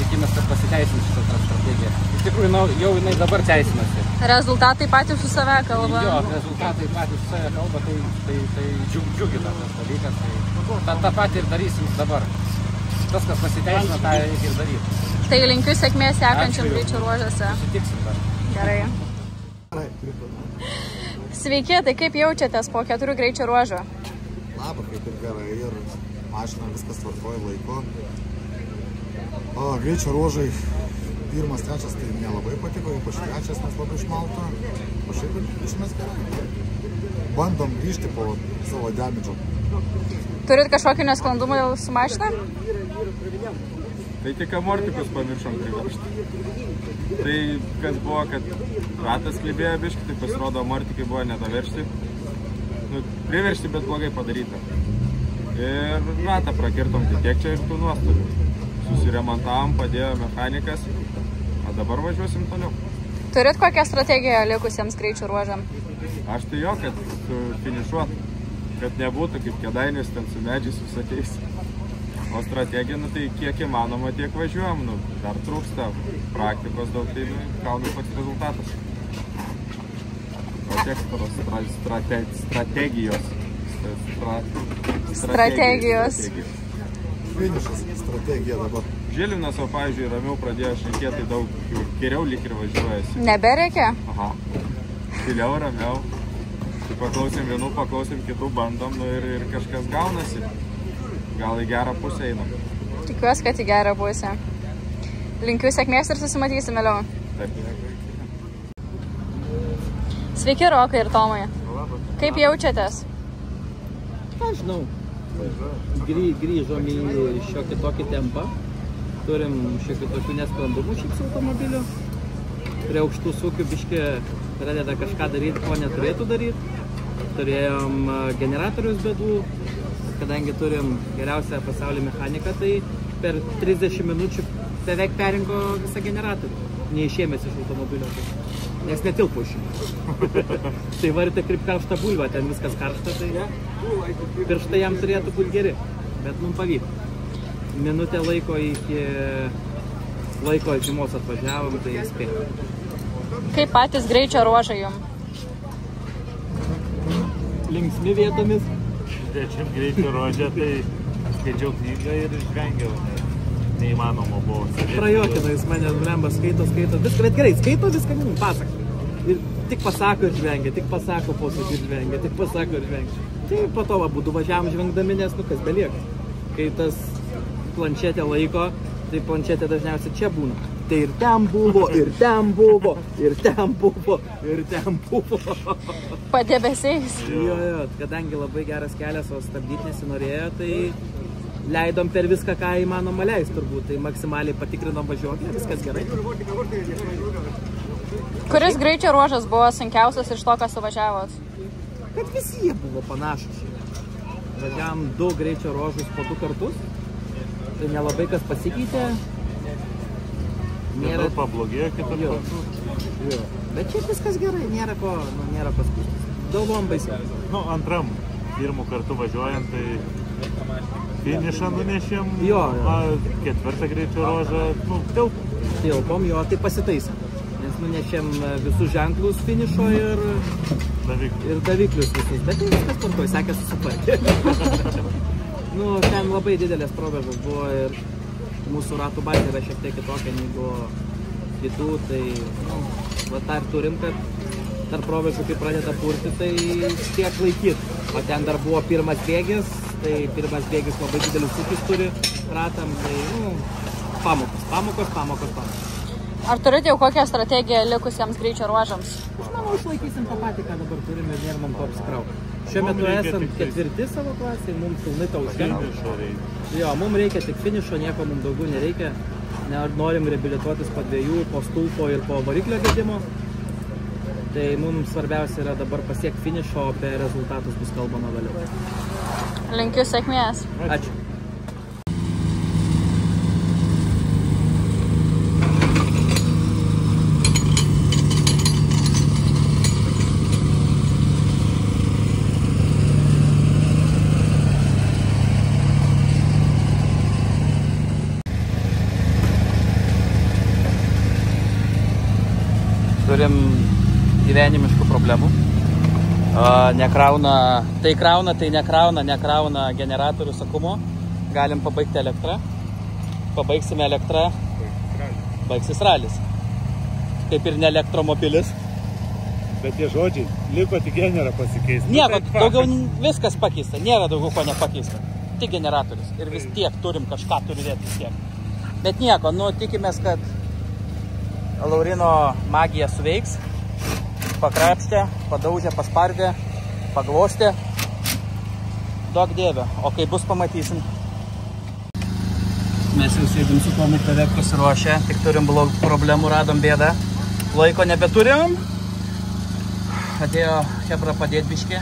tikimės, kad pasiteisins šitą strategiją. Iš tikrųjų, jau jinai dabar teisinasi. Rezultatai patys su save kalba. Jo, rezultatai patys su save kalba, tai džiugina tas dalykas. Ta patį ir darysim dabar. Tas, kas pasiteisina, tą reikia ir daryti. Tai linkiu sėkmės sekančiam greičio ruožuose. Susitiksim dar. Gerai. Sveiki, tai kaip jaučiatės po 4 greičio ruožų? Labą, kaip ir gerai, ir mašina viskas tvarkoja laiko. Greičio ruožai, pirmas, trečias, tai nelabai patiko, ypač trečias, nes labai išmalta. O šiaip išmės gerai. Bandom grįžti po savo damidžo. Turit kažkokį nesklandumą jau su mašina? Tai tik amortikus pamiršom privežti. Tai kas buvo, kad ratas klibėjo biškį, tai pasirodo amortikai buvo nedaveršti. Priveršti, bet blogai padaryta. Ir ratą prakirtom, tai tiek čia ir tų nuostolių. Susiremontavom, padėjo mechanikas, o dabar važiuosim toliau. Turit kokią strategiją likusiems greičio ruožam? Aš tai jo, kad finišuot, kad nebūtų kaip Kėdainius ten su medžiais visokiais. O strategija, tai kiek įmanoma, tiek važiuojam, dar trūksta praktikos daug, tai gaunam toks rezultatas. O tiek strategijos. Finišas, strategija dabar. Žilinas, o pavyzdžiui, ramiau pradėjo šnekėti, tai daug geriau lyg ir važiuojasi. Nebereikia? Aha. Tyliau, ramiau. Paklausėm vienų, paklausėm kitų, bandom, ir kažkas gaunasi. Gal į gerą pusę einam. Tikiuosi, kad į gerą pusę. Linkiu sėkmės ir susimatysim vėliau. Taip. Sveiki, Rokai ir Tomai. Kaip jaučiatės? Aš žinau. Grįžom į šiokį tokį tempą. Turim šiokį tokių nesklandumų šiek su automobiliu. Prie aukštų sūkių biškį pradeda kažką daryti, ko neturėtų daryti. Turėjom generatorius bėdų. Kadangi turim geriausią pasaulio mechaniką, tai per 30 minučių beveik perinko visą generatorių. Neišėmės iš automobilio. Nes netilpo iš jų. Tai varite kaip karštą bulvą, ten viskas karšta, tai pirštai jam turėtų būti geri. Bet mums pavyko. Minutę laiko iki žymos atvažiavom, tai spėjom. Kaip patys greičio ruožai jums? Linksmi vietomis. 10 greičio ruože, tai skaičiau knygą ir išvengiau. Neįmanoma buvo. Prajokina, jis mane blemba skaito, viską, bet gerai, skaito viską, pasako. Ir tik pasako ir žvengia, tik pasako posėdį ir žvengia, tik pasako ir žvengia. Tai po to būtų važiavom žvengdami, nes kas belieka. Kai tas planšetė laiko, tai planšetė dažniausiai čia būna. Tai ir ten buvo, ir ten buvo, ir ten buvo, ir ten buvo. Padebesiais. Jo, kadangi labai geras kelias, o stabdyti nesinorėjo, tai leidom per viską, ką įmanoma leist turbūt. Tai maksimaliai patikrinom važiuoklę, viskas gerai. Kuris greičio ruožas buvo sunkiausias iš to, ką suvažiavot? Kad visi jie buvo panašus. Važiavom 2 greičio ruožus po 2 kartus. Tai nelabai kas pasikeitė. Nėra pablogėjo kitur kartu. Bet čia viskas gerai, nėra ko skųstis. Galvom baisiau. Antram, pirmų kartų važiuojant, tai finišą nunešėm, ketvirtą greičio ruožą, tilpom, tai pasitaisėm. Nes nunešėm visus ženklus finišo ir daviklius visus, bet viskas tvarkoj, sekė susitvarkė. Ten labai didelės provėžos buvo ir mūsų ratų bazė yra šiek tiek kitokia negu kitų, tai tą ir turim, kad tarp provėžų, kai pradeda purti, tai tiek laikyt. O ten dar buvo pirmas bėgis, tai pirmas bėgis labai didelis ūkis turi ratam, tai Pamokos. Ar turite jau kokią strategiją likusiems greičio ruožams? Aš manau, išlaikysim tą patį, ką dabar turime ir nėra mums to apsikrauti. Šiuo metu esam ketvirti savo klasėje, mums pilnai to užtenka. Jo, mums reikia tik finišo, nieko mums daugiau nereikia. Norim reabilituotis po 2, po stulpo ir po variklio gedimo. Tai mums svarbiausia yra dabar pasiekti finišo, o apie rezultatus bus kalbama vėliau. Linkiu sėkmės. Ačiū. Turim gyvenimiškų problemų. Nekrauna, tai krauna, tai nekrauna generatorių sakumo. Galim pabaigti elektrą. Pabaigsime elektrą. Baigsis ralis. Kaip ir ne elektromobilis. Bet tie žodžiai, liko tik generą pasikeisti. Nieko, daugiau viskas pakeista. Nėra daugiau ko nepakeista. Tik generatorius. Ir vis tiek turim kažką turėti vis tiek. Bet nieko, tikimės, kad Laurino magija suveiks. Pakrapštė, padaužė, paspardė, paglostė. Daug dievė. O kai bus, pamatysim. Mes jau sėdim su tomu beveik pasiruošę. Tik turim problemų, radom bėdą. Laiko nebeturim. Atėjo Hebra padėti biškį.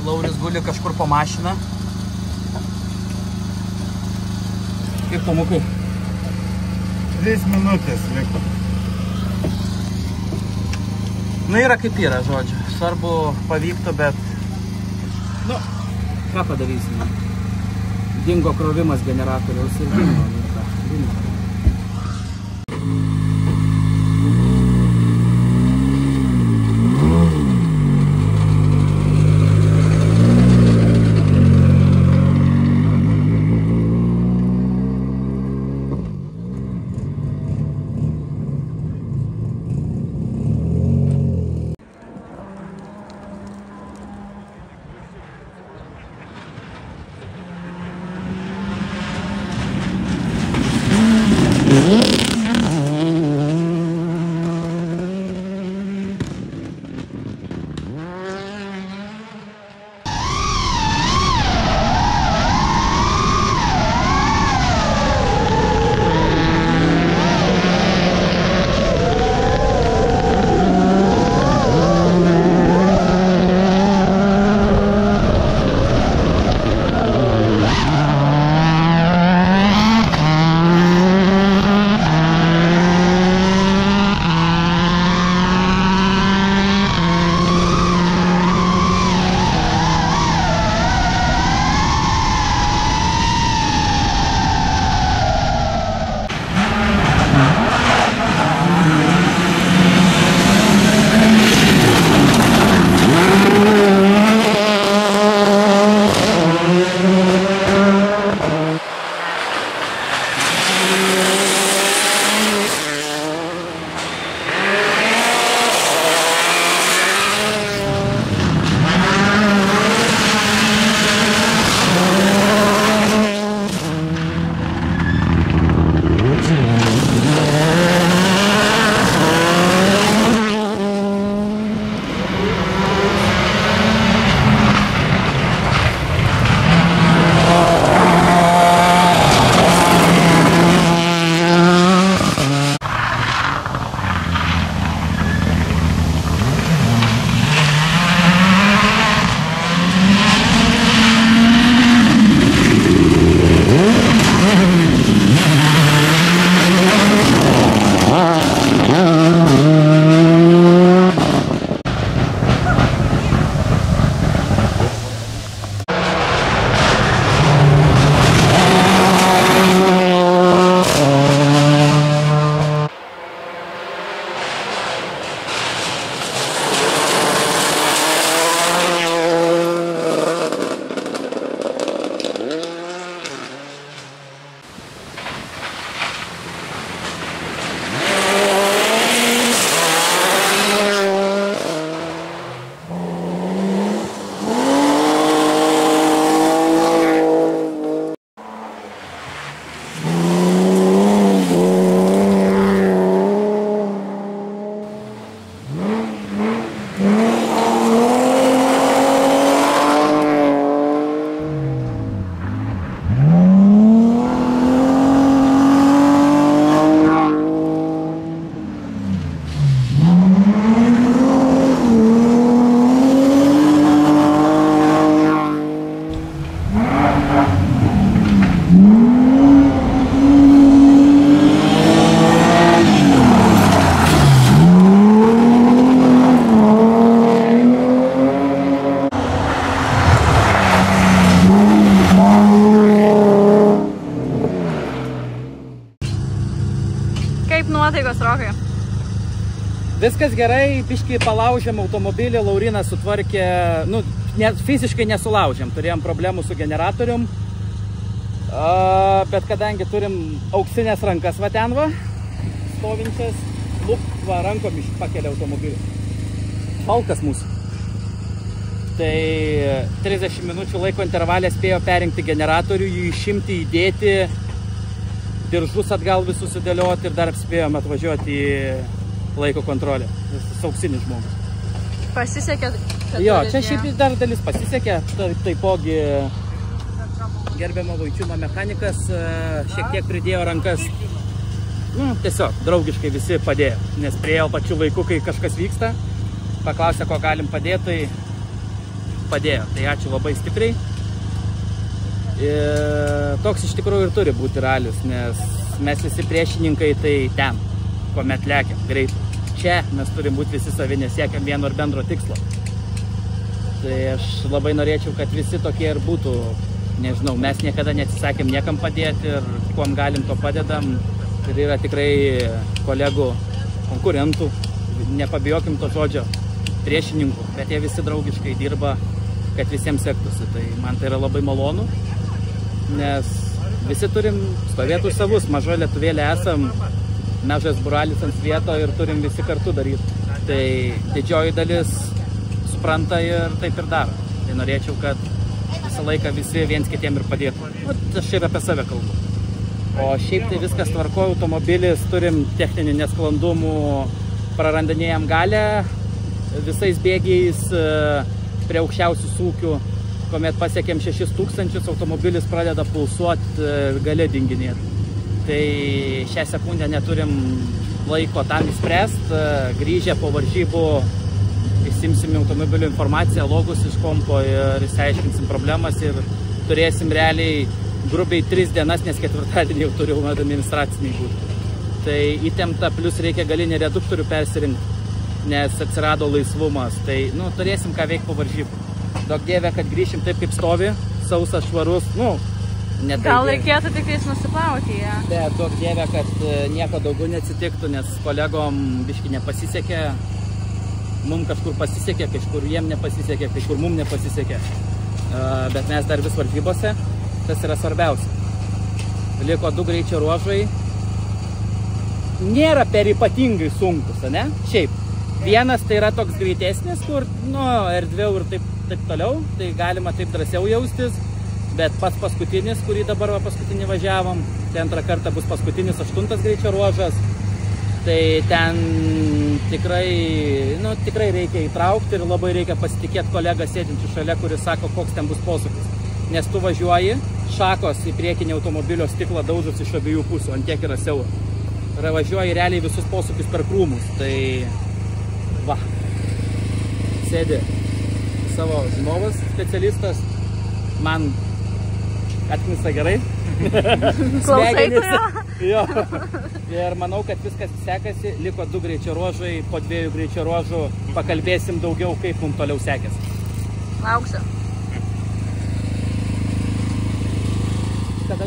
Lauris guli kažkur po mašiną. Kaip tomukai? 3 minutės liko. Yra kaip yra, žodžiu. Svarbu pavyktų, bet... ką padarysime? Dingo krovimas generatoriaus ir dingo. Viskas gerai, biškai palaužėm automobilį, Laurinas sutvarkė, nu, fiziškai nesulaužėm, turėjom problemų su generatorium, bet kadangi turim auksinės rankas va ten va, stovinčias, va rankom pakelia automobilį. Falkas mūsų. Tai 30 minučių laiko intervalė spėjo perinkti generatorių, jį išimti, įdėti, diržus atgal visus sudėlioti ir dar spėjom atvažiuoti į laiko kontrolę. Jis auksinis žmogus. Pasisekė, kad jo, čia šiaip dar dalis pasisekė. Taipogi gerbiamo Vaičiūno mechanikas šiek tiek pridėjo rankas. Nu, tiesiog draugiškai visi padėjo. Nes priėjo pačiu laiku, kai kažkas vyksta. Paklausė, ko galim padėti, tai padėjo. Tai ačiū labai stipriai. Ir toks iš tikrųjų ir turi būti ralis, nes mes visi priešininkai tai ten, kuomet lekiam greitai. Čia mes turim būti visi savi, nes siekiam vieno ir bendro tikslo. Tai aš labai norėčiau, kad visi tokie ir būtų. Nežinau, mes niekada neatsisakėm niekam padėti ir kuom galim to padedam. Ir yra tikrai kolegų, konkurentų, nepabijokim to žodžio, priešininkų, bet jie visi draugiškai dirba, kad visiems sektųsi. Tai man tai yra labai malonu, nes visi turim stovėti už savus, mažoje lietuvėlė esam, mažas buralis ant vieto ir turim visi kartu daryti. Tai didžioji dalis supranta ir taip ir daro. Tai norėčiau, kad visą laiką visi viens kitiem ir padėtų. Aš ir apie save kalbu. O šiaip tai viskas tvarko, automobilis, turim techninių nesklandumų, prarandanėjam galę visais bėgiais prie aukščiausių sūkių. Kuomet pasiekėm 6000, automobilis pradeda pulsuoti, gale dinginėti. Tai šią sekundę neturim laiko tam įspręsti. Grįžę po varžybų įsimsim automobilių informaciją, logus iš kompo ir išsiaiškinsim problemas ir turėsim realiai grubiai 3 dienas, nes ketvirtadienį jau turiu administraciniai būti. Tai įtempta, plus reikia galinį reduktorių persirinkti, nes atsirado laisvumas. Tai nu, turėsim ką veikti po varžybų. Daug dievė, kad grįšim taip, kaip stovi, sausas, švarus, nu, ne taip. Gal reikėtų tik nusiplauti, ja. Bet daug dievė, kad nieko daugiau neatsitiktų, nes kolegom biški nepasisekė, mums kažkur pasisekė, kažkur jiem nepasisekė, kažkur mums nepasisekė. Bet mes dar vis varžybose, tas yra svarbiausia. Liko 2 greičio ruožai. Nėra per ypatingai sunkus, ne? Šiaip. Vienas tai yra toks greitesnis, kur, nu, erdviau ir taip toliau, tai galima taip drąsiau jaustis. Bet pats paskutinis, kurį dabar paskutinį važiavom, tai antrą kartą bus paskutinis 8 greičio ruožas. Tai ten tikrai reikia įtraukti ir labai reikia pasitikėti kolegą sėdinčių šalia, kuris sako, koks ten bus posūkis. Nes tu važiuoji, šakos į priekinį automobilio stiklą daužus iš abiejų pusių, ant tiek yra siaura. Ir važiuoji realiai visus posūkius per krūmus. Tai va, sėdi savo žinovas, specialistas, man atknisa gerai. Klausai tu jo. Ir manau, kad viskas sekasi. Liko 2 greičio ruožai, po 2 greičio ruožų pakalbėsim daugiau, kaip mums toliau sekėsi. Lauksiu. Kada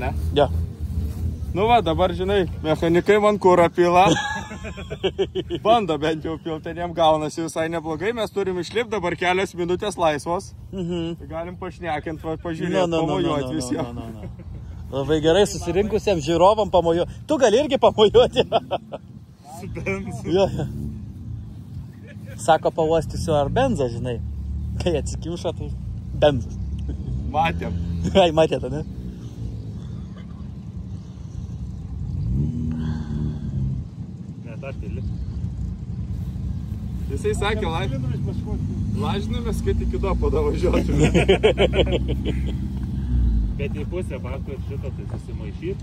ne? Ja. Nu va, dabar, žinai, mechanikai man kurą pila. Bando bent jau pilti, jiem gaunasi visai neblogai. Mes turim išlipti, dabar kelios minutės laisvos. Tai galim pašnekinti, pažiūrėti, pamojuoti visiems. Labai gerai susirinkusiems žiūrovam pamojuoti. Tu gali irgi pamojuoti. Su benzu. Jo. Sako, pavostysiu ar benzą, žinai. Kai atsikimšo, tai benzas. Matėm. Ai, matėte, ne? Jisai sakė, lažinamės, kad iki dopo davažiuotume. Bet į pusę bakų šitą tai susimaišyt.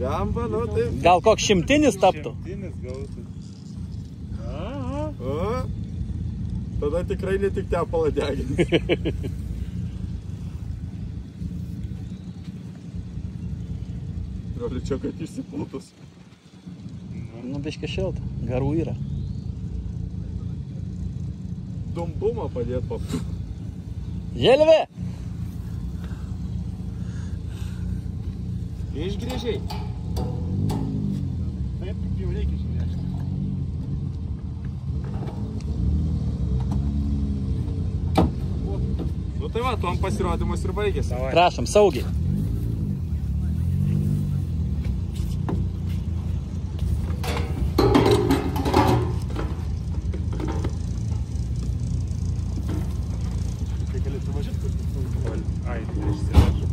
Jamba, nu tai... Gal koks 100 taptų? 100 gautų. O, tada tikrai ne tik tepalą degins. Gali čia, kad išsipūtus. Nu, biškį šilta, garų yra. Dumbumą padėt paptų. Želvė! Išgrįžiai. Taip, jau reikia išgrįžti. Nu tai va, tuom pasirodymus ir baigėsi. Prašom, saugiai. Tai galėtų važiuoti, kur ai, išsivežu.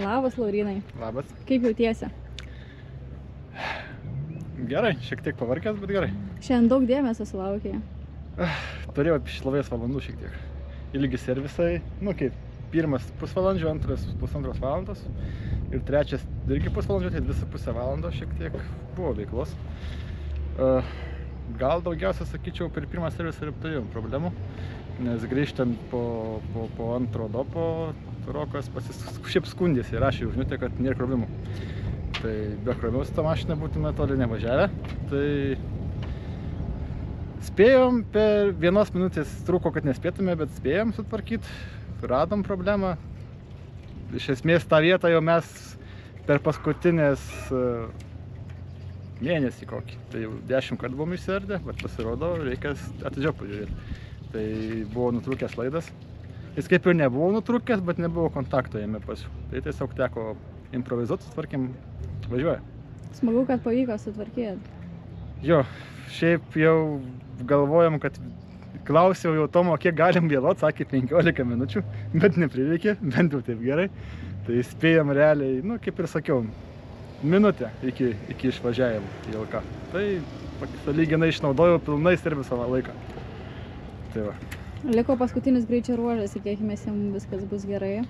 Labas, Laurynai. Labas. Kaip jautiesi? Gerai, šiek tiek pavarkęs, bet gerai. Šiandien daug dėmesio sulaukė. Turėjau šlovės valandų šiek tiek. Ilgi servisai, nu kaip, pirmas pusvalandžio, antras pusantros valandos ir trečias irgi pusvalandžio, tai 2,5 valandos šiek tiek buvo veiklos. Gal daugiausia, sakyčiau, per pirmą servisą ir turėjom problemų, nes grįžtant po antro dopo Rokas šiaip skundėsi ir rašė žinutę, kad nėra krovimų. Tai be krovimų su tą mašiną būtume toli nevažiavę. Tai spėjom, per 1 minutės trūko, kad nespėtume, bet spėjom sutvarkyti. Radom problemą. Iš esmės tą vietą jau mes per paskutinės mėnesį kokį. Tai jau 10 kartų buvom išsiardę, bet pasirodo, reikia atidžiau pažiūrėti. Tai buvo nutrūkęs laidas. Jis kaip ir nebuvo nutrūkęs, bet nebuvo kontakto jame pas jų. Tai tiesiog teko improvizuoti, sutvarkėm, važiuoja. Smagu, kad pavyko sutvarkyti. Jo, šiaip jau galvojom, kad klausiau jau Tomo, kiek galim vėluot, sakė 15 minučių, bet neprireikė, bent jau taip gerai. Tai spėjom realiai, nu kaip ir sakiau, minutę iki išvažiavimo į LK. Tai sąlyginai išnaudojau pilnai serviso laiką. Tai va. Liko paskutinis greičio ruožas, tikėkime, jums viskas bus gerai.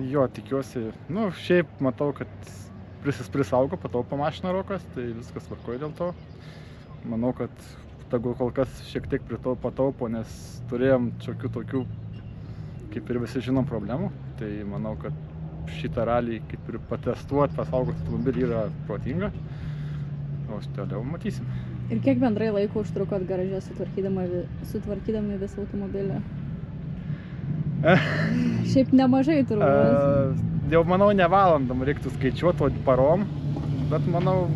Jo, tikiuosi. Nu, šiaip matau, kad prisaugo, pataupo mašiną Rokas, tai viskas tvarkoja dėl to. Manau, kad tegul kol kas šiek tiek pataupo, nes turėjom šiokių tokių, kaip ir visi žinom, problemų. Tai manau, kad šitą ralį kaip ir patestuoti, pasaugoti automobilį yra protinga. O toliau matysim. Ir kiek bendrai laiko užtrukot garaže sutvarkydami visą automobilį? Šiaip nemažai turbūt. Jau manau ne valandom reiktų skaičiuoti, o parom, bet manau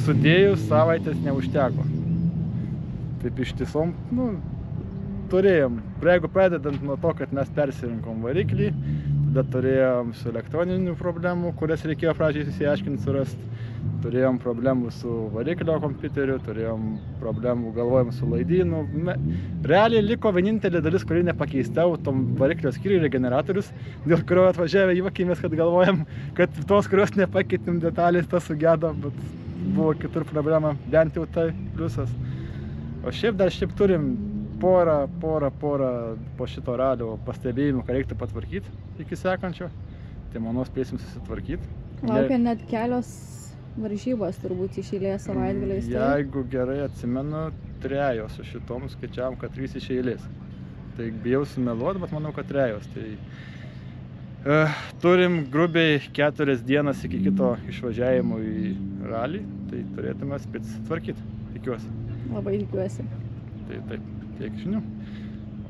sudėjus savaitės neužteko. Taip ištisom, nu, turėjom. Jeigu pradedant nuo to, kad mes persirinkom variklį, tada turėjom su elektroninių problemų, kurias reikėjo pradžiai įsiaiškinti, surasti. Turėjom problemų su variklio kompiuteriu, turėjom problemų galvojom su laidynu. Realiai liko vienintelė dalis, kuri nepakeista, tom variklio skyriui regeneratorius, dėl kurio atvažiavę juokėmės, kad galvojam, kad tos, kurios nepakeitėm detalės, tas sugedo, bet buvo kitur problema, bent jau tai pliusas. O šiaip dar turim porą po šito ralio pastebėjimų, ką reiktų patvarkyti iki sekančio. Tai manau spėsim susitvarkyti. Laukia net kelios varžybos turbūt iš eilės savaitgaliais. Jeigu gerai atsimenu, 3 su šitom skaičiavom, kad 3 iš eilės. Tai bijau sumeluoti, bet manau, kad 3. Tai turim grubiai 4 dienas iki kito išvažiavimo į ralį, tai turėtume spėti susitvarkyti, tikiuosi. Labai tikiuosi. Tai taip, tiek žinių.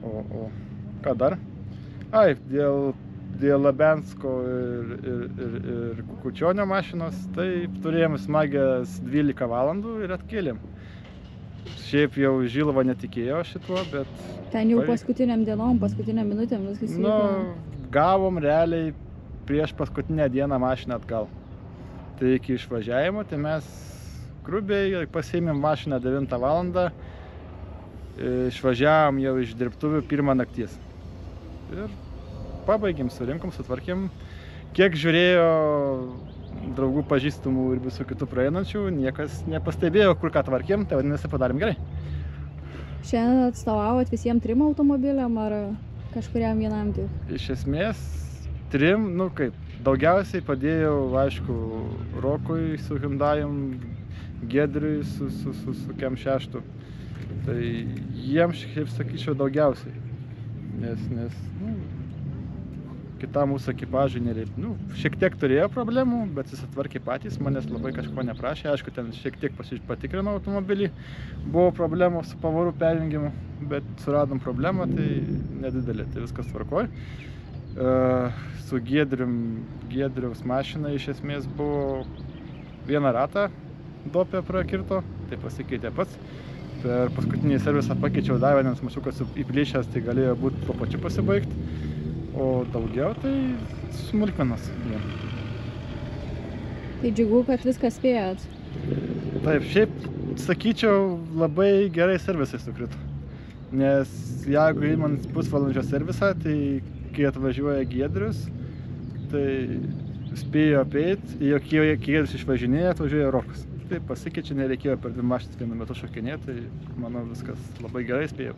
O ką dar? Dėl Labensko ir Kukučionio mašinos, tai turėjom smagias 12 valandų ir atkėlėm. Šiaip jau Žilva netikėjo šituo, bet... Ten jau paskutiniam dienom, paskutiniam minutėm viskas vyko. Nu, gavom realiai prieš paskutinę dieną mašiną atgal. Tai iki išvažiavimo, tai mes grubiai pasiėmėm mašiną 9 valandą, išvažiavom jau iš dirbtuvių 1 nakties. Ir pabaigėm, surinkom, sutvarkėm. Kiek žiūrėjo draugų pažįstamų ir visų kitų praeinančių, niekas nepastebėjo, kur ką tvarkėm, tai vadinasi padarėm gerai. Šiandien atstovavot visiems 3 automobiliam ar kažkuriam vienam tik? Iš esmės 3, nu kaip, daugiausiai padėjau, aišku, Rokui su Hyundai'um, Giedriui su Kem 6. Tai jiems, kaip sakyčiau, daugiausiai. Nes nu, kitam mūsų ekipažui nereikia. Nu, šiek tiek turėjo problemų, bet susitvarkė patys, manęs labai kažko neprašė. Aišku, ten šiek tiek patikrinau automobilį. Buvo problemų su pavarų perjungimu, bet suradom problemą, tai nedidelė, tai viskas tvarkoj. Su Giedriaus mašina iš esmės buvo 1 ratą dopę prakirto, tai pasikeitė pats. Per paskutinį servisą pakeičiau dar, nes mačiau, kad įplyšęs, tai galėjo būti tuo pačiu pasibaigti. O daugiau tai smulkmenos. Tai džiugu, kad viską spėjot. Taip, šiaip sakyčiau, labai gerai servisai sukrito. Nes jeigu įmant pusvalandžio servisą, tai kai atvažiuoja Giedrius, tai spėjo apeiti, kai Giedrius išvažinėja, atvažiuoja Rokas. Tai pasikeičia, nereikėjo per 2 mašinas vienu metu šokinėti, tai manau viskas labai gerai spėjau.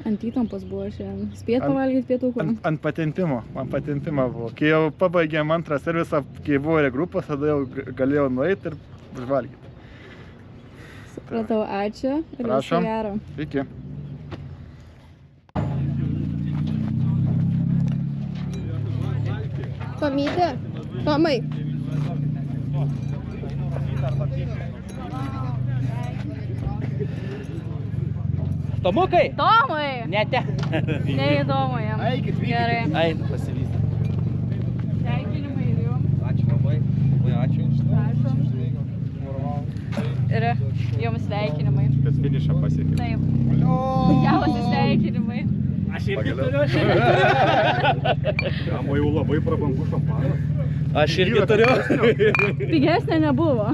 Ant įtampos buvo šiandien. Spėjot pavalgyti pietukų? Ant patempimo buvo. Kai jau pabaigėm 2 servisą, kai buvo regrupas, tada jau galėjau nueiti ir užvalgyti. Supratau, ačiū ir viso gero. Iki. Tomytė, Tomai. Tomukai? Tomai! Nete. Neįdomu jam. Eikit, vykit. Gerai. Einu pasivystę. Sveikinimai ir jums. Ačiū labai. Labai ačiū. Prašom. Ir jums sveikinimai. Bet finišą pasiekė. Taip. Puikiausi sveikinimai. Aš irgi turiu. Jamo jau labai prabangus šampanas. Aš irgi turiu. Pigesnė nebuvo.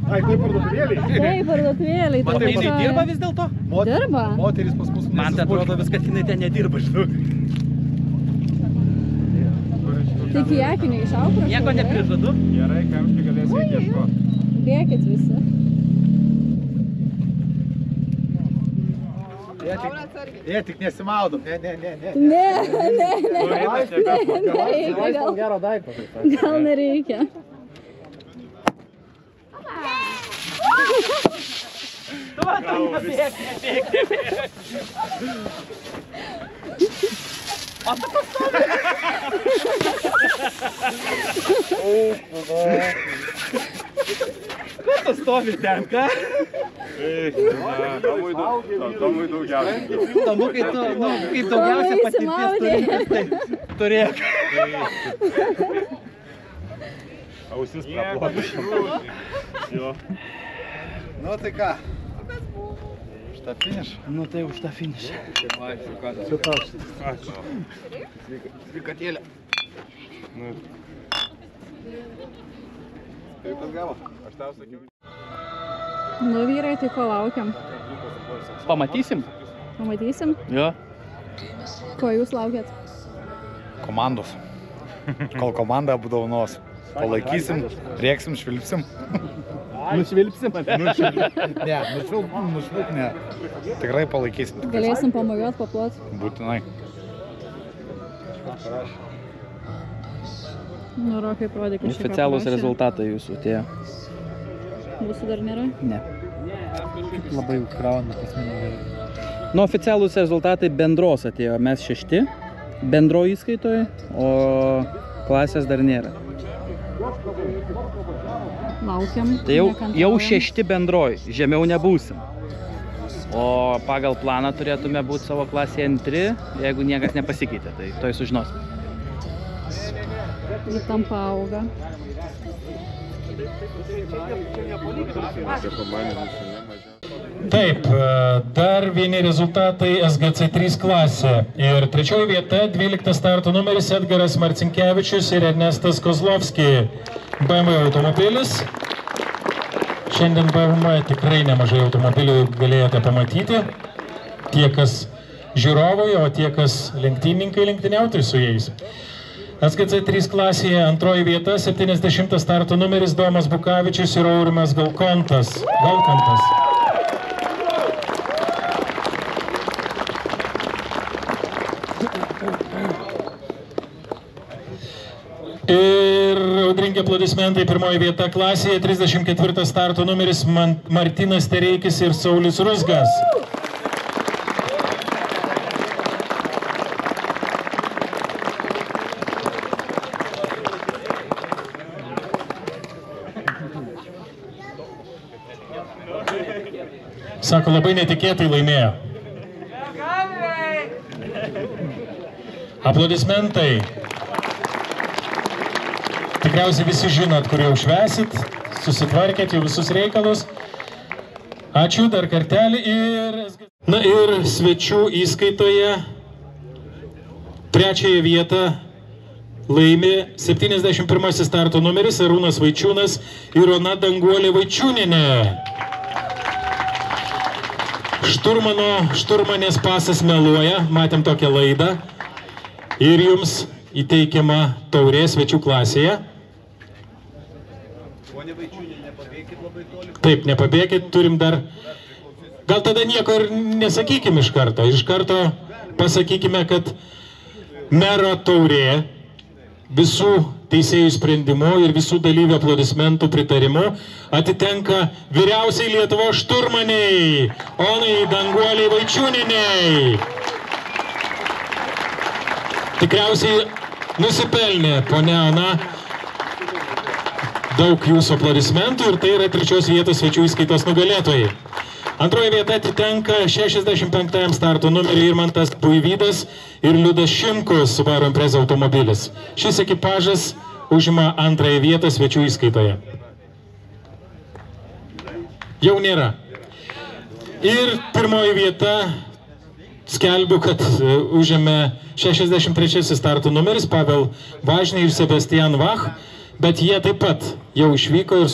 Ai, tai parduotuvėliai? Taip, parduotuvėliai. Matai, jinai dirba vis dėlto? Dirba? Moteris pas mus. Man tai atrodo vis, kad jinai ten nedirba, žinau. Tik į akinių išaukrą. Nieko neprižadu. Gerai, kamškai galėsi ieškoti. Bėkit visi. Jie tik nesimaudom. Ne. Gal nereikia. O tu pastovi. Kur tu stovi ten, ką? Tomui daugiausiai. Tomu, kai tu, kaip daugiausia patirties turintis, tai turėk. Ausis praplota. Jo. Nu tai ką? Už tą finišą? Nu tai už tą finišą. Ačiū. Sveikatėlė. Kaip tas gavo? Aš tau sakiau. Nu, vyrai, tai ko laukiam? Pamatysim? Pamatysim? Jo. Ko jūs laukiat? Komandos. Kol komanda apdaunos. Palaikysim, prieksim, švilpsim. Nušvilpsim, ane? Ne, nušvilp ne. Tikrai palaikysim. Galėsim pamojuot, paplot. Būtinai. Nu, Rokai, parodė kažką. Oficialūs rezultatai jūsų atėjo. Mūsų dar nėra? Ne. Labai užkrauna pas mane. Nu, oficialūs rezultatai bendros atėjo. Mes 6 bendro įskaitoje, o klasės dar nėra. Laukiam. Tai jau 6 bendroj, žemiau nebūsim. O pagal planą turėtume būti savo klasėje 2, jeigu niekas nepasikeitė, tai toj sužinosim. Įtampa auga. Taip, dar vieni rezultatai SGC3 klasė. Ir trečioji vieta, 12 starto numeris Edgaras Marcinkevičius ir Ernestas Kozlovski. BMW automobilis. Šiandien BMW tikrai nemažai automobilių galėjote pamatyti. Tie, kas žiūrovai, o tie, kas lenktynininkai lenktyniautai su jais. SGC3 klasėje antroji vieta, 70 starto numeris Domas Bukavičius ir Aurimas Galkontas. Ir audringi aplodismentai, pirmoji vieta klasėje, 34 starto numeris Martinas Tereikis ir Saulis Rusgas. Sako, labai netikėtai laimėjo. Aplodismentai. Tikriausiai visi žinot, kur jau švesit, susitvarkėt jau visus reikalus. Ačiū dar kartelį ir... Na ir svečių įskaitoje trečiąją vietą laimi 71 starto numeris Arūnas Vaičiūnas ir Ona Danguolė Vaičiūnienė. Šturmanės pasas meluoja, matėm tokią laidą ir jums įteikiama taurė svečių klasėje. Taip, nepabėkit, turim dar... Gal tada nieko ir nesakykim iš karto. Iš karto pasakykime, kad mero taurė visų teisėjų sprendimu ir visų dalyvių aplodismentų pritarimu atitenka vyriausiai Lietuvos šturmaniai Onai Danguoliai Vaičiūnieniai. Tikriausiai nusipelnė ponia Ona daug jūsų aplodismentų ir tai yra trečios vietos svečių įskaitos nugalėtojai. Antroji vieta atitenka 65 starto numerį Irmantas Buivydas ir Liudas Šimkus Subaru Impreza automobilis. Šis ekipažas užima antrąją vietą svečių įskaitoje. Jau nėra. Ir pirmoji vieta skelbiu, kad užėmė 63 starto numeris Pavel Važnį ir Sebastian Vach. bet jie taip pat jau išvyko ir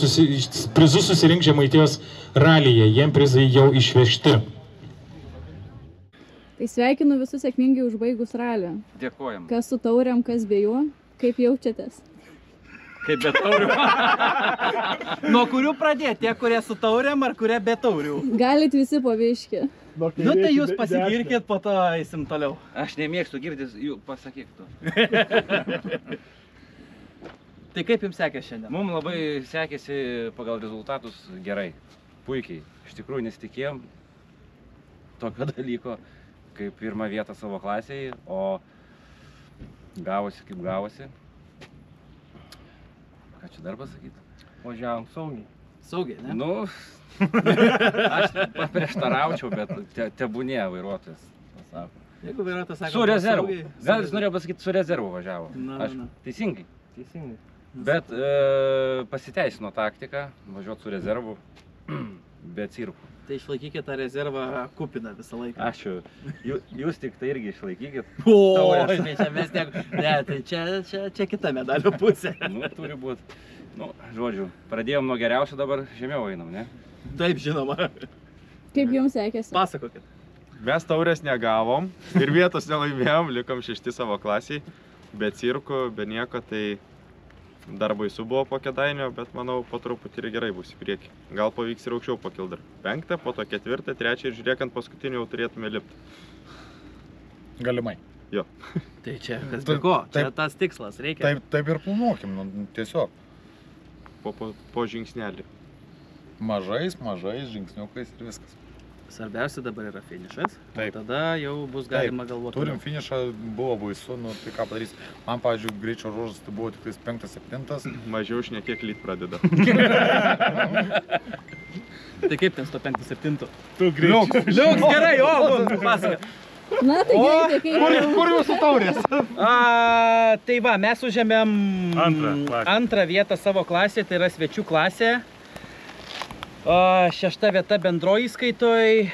prizus susirink Žemaitijos ralyje. Jiem prizai jau išvežti. Tai sveikinu visus sėkmingai užbaigus ralį. Dėkojam. Kas su tauriam, kas be jų. Kaip jaučiatės? Kaip be taurių. Nuo kurių pradėti? Tie, kurie su tauriam ar kurie be taurių? Galit visi po biškį. Nu tai jūs pasigirkit, po to eisim toliau. Aš nemėgstu girdis, jų pasakyk tu. Tai kaip jums sekė šiandien? Mums labai sekėsi pagal rezultatus gerai, puikiai. Iš tikrųjų nesitikėjom tokio dalyko, kaip pirmą vietą savo klasėje, o gavosi kaip gavosi. Ką čia dar pasakyti? Važiavom saugiai. Saugiai, ne? Nu, aš paprieštaraučiau, bet tebūnė vairuotojas pasako. Jeigu vairuotojas sako, su rezervu. Gal jis norėjo pasakyti, su rezervu važiavo. Aš teisingai. Teisingai. Bet pasiteisino taktika, važiuoti su rezervu, be cirkų. Tai išlaikykit tą rezervą kupiną visą laiką. Ačiū. Jūs tik tai irgi išlaikykit. O, tai čia mes ne, tai čia kita medalio pusė. Nu, turi būti. Nu, žodžiu, pradėjom nuo geriausio, dabar žemiau einam, ne? Taip, žinoma. Kaip jums sekėsi? Pasakokit. Mes taurės negavom ir vietos nelaimėjom, likom 6 savo klasiai. Be cirkų, be nieko, tai dar baisu buvo po Kėdainio, bet manau po truputį ir gerai bus į priekį. Gal pavyks ir aukščiau pakilti dar. 5, po to 4, 3 ir žiūrėkant paskutinį jau turėtume lipti. Galimai. Jo. Tai čia kas be ko, čia tas tikslas reikia. Taip ir planuokim, nu, tiesiog. Po žingsnelį. Mažais žingsniukais ir viskas. Svarbiausia dabar yra finišas, Taip. Tada jau bus galima galvoti. Turim finišą, buvo baisu, nu tai ką padarys. Man, pavyzdžiui, greičio ruožas tai buvo tik 5-7. Mažiau šnekėk lyt pradeda. Tai kaip ten 105-7? Tu greičiau. Liuks, gerai, o, pasaka. Na, tai greitai, kaip... Kur jūsų taurės? Tai va, mes užėmėm antrą vietą savo klasėje, tai yra svečių klasė. 6 vieta bendroji įskaitoj,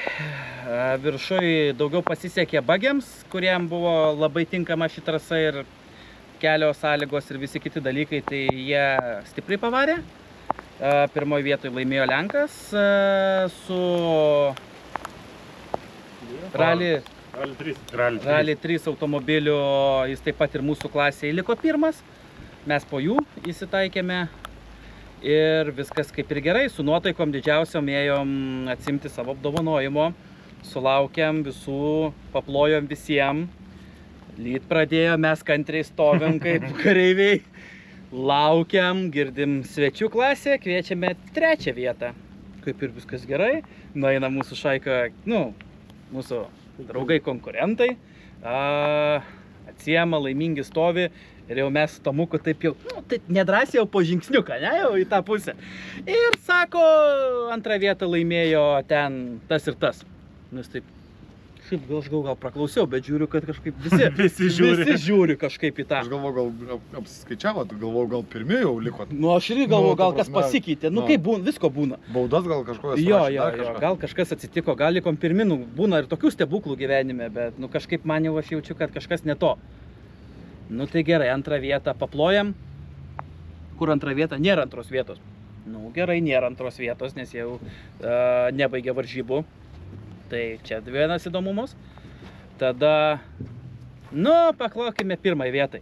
viršui daugiau pasisekė bagiams, kuriem buvo labai tinkama ši trasa ir kelio sąlygos ir visi kiti dalykai, tai jie stipriai pavarė. Pirmoje vietoje laimėjo Lenkas su Rally 3 automobiliu, jis taip pat ir mūsų klasėje liko pirmas, mes po jų įsitaikėme. Ir viskas kaip ir gerai, su nuotaikom didžiausiom ėjom atsimti savo apdovanojimo, sulaukėm visų, paplojom visiems, lyt pradėjo, mes kantriai stovim kaip kareiviai, laukiam, girdim svečių klasę, kviečiame 3 vietą, kaip ir viskas gerai, nueina mūsų šaika, nu, mūsų draugai konkurentai, atsiema, laimingi stovi. Ir jau mes su Tomuku taip jau, nu, taip nedrąsiai jau po žingsniuką, ne, jau į tą pusę. Ir sako, antrą vietą laimėjo ten tas ir tas. Nes taip, šiaip aš gal praklausiau, bet žiūriu, kad kažkaip visi žiūri kažkaip į tą. Aš galvoju, gal apsiskaičiavot, galvoju, gal pirmi jau likot. Nu, aš irgi galvoju, gal kas pasikeitė, nu kaip būna, visko būna. Baudas gal kažkokios Jo, gal kažkas atsitiko, gal likom pirmi, nu, būna ir tokių stebuklų gyvenime, bet nu kažkaip man jau aš jaučiu, kad kažkas ne to. Nu tai gerai, antrą vietą paplojam. Kur antrą vietą? Nėra antros vietos. Nu gerai, nėra antros vietos, nes jau nebaigė varžybų. Tai čia vienas įdomumas. Tada, nu, paklokime pirmai vietai.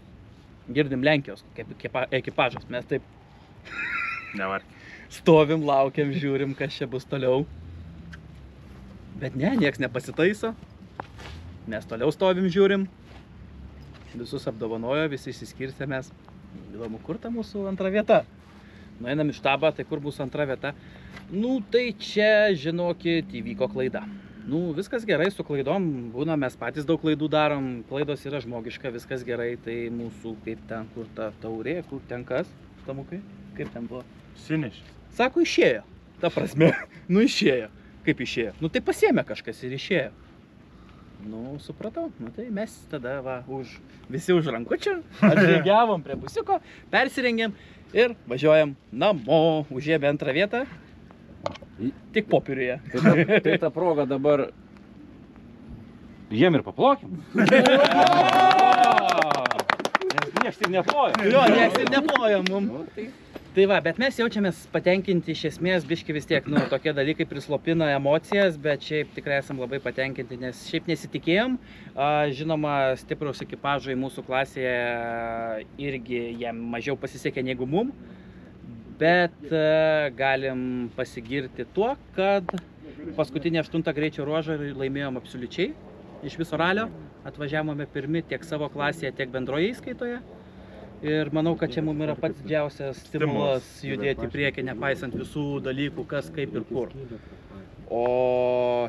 Girdim Lenkijos kaip ekipažas. Mes taip stovim, laukiam, žiūrim, kas čia bus toliau. Bet ne, nieks nepasitaiso. Mes toliau stovim, žiūrim. Visus apdovanojo, visi išsiskirstė mes. Įdomu, kur ta mūsų antra vieta? Nueinam į štabą, tai kur bus antra vieta? Nu, tai čia, žinokit, įvyko klaida. Nu, viskas gerai su klaidom, būna, mes patys daug klaidų darom, klaidos yra žmogiška, viskas gerai, tai mūsų kaip ten, kur ta taurė, kur ten kas, Tomukai, kaip ten buvo? Sinešis. Sako, išėjo, ta prasme, nu išėjo, kaip išėjo, nu tai pasiėmė kažkas ir išėjo. Nu, supratau, nu tai mes tada va, visi už rankučių, atžygiavom prie busiuko, persirengėm ir važiuojam namo, užėmė antrą vietą, tik popieriuje. Tai ta proga dabar jiem ir paplokim. Niekas ir neploja. Jo, niekas ir neploja mum. Tai va, bet mes jaučiamės patenkinti iš esmės, biški vis tiek, nu, tokie dalykai prislopina emocijas, bet šiaip tikrai esam labai patenkinti, nes šiaip nesitikėjom. Žinoma, stiprus ekipažai mūsų klasėje irgi jam mažiau pasisekė negu mum, bet galim pasigirti tuo, kad paskutinį 8 greičio ruožą laimėjom absoliučiai iš viso ralio. Atvažiavome pirmi tiek savo klasėje, tiek bendroje įskaitoje. Ir manau, kad čia mums yra pats didžiausias stimulas judėti į priekį, nepaisant visų dalykų, kas, kaip ir kur. O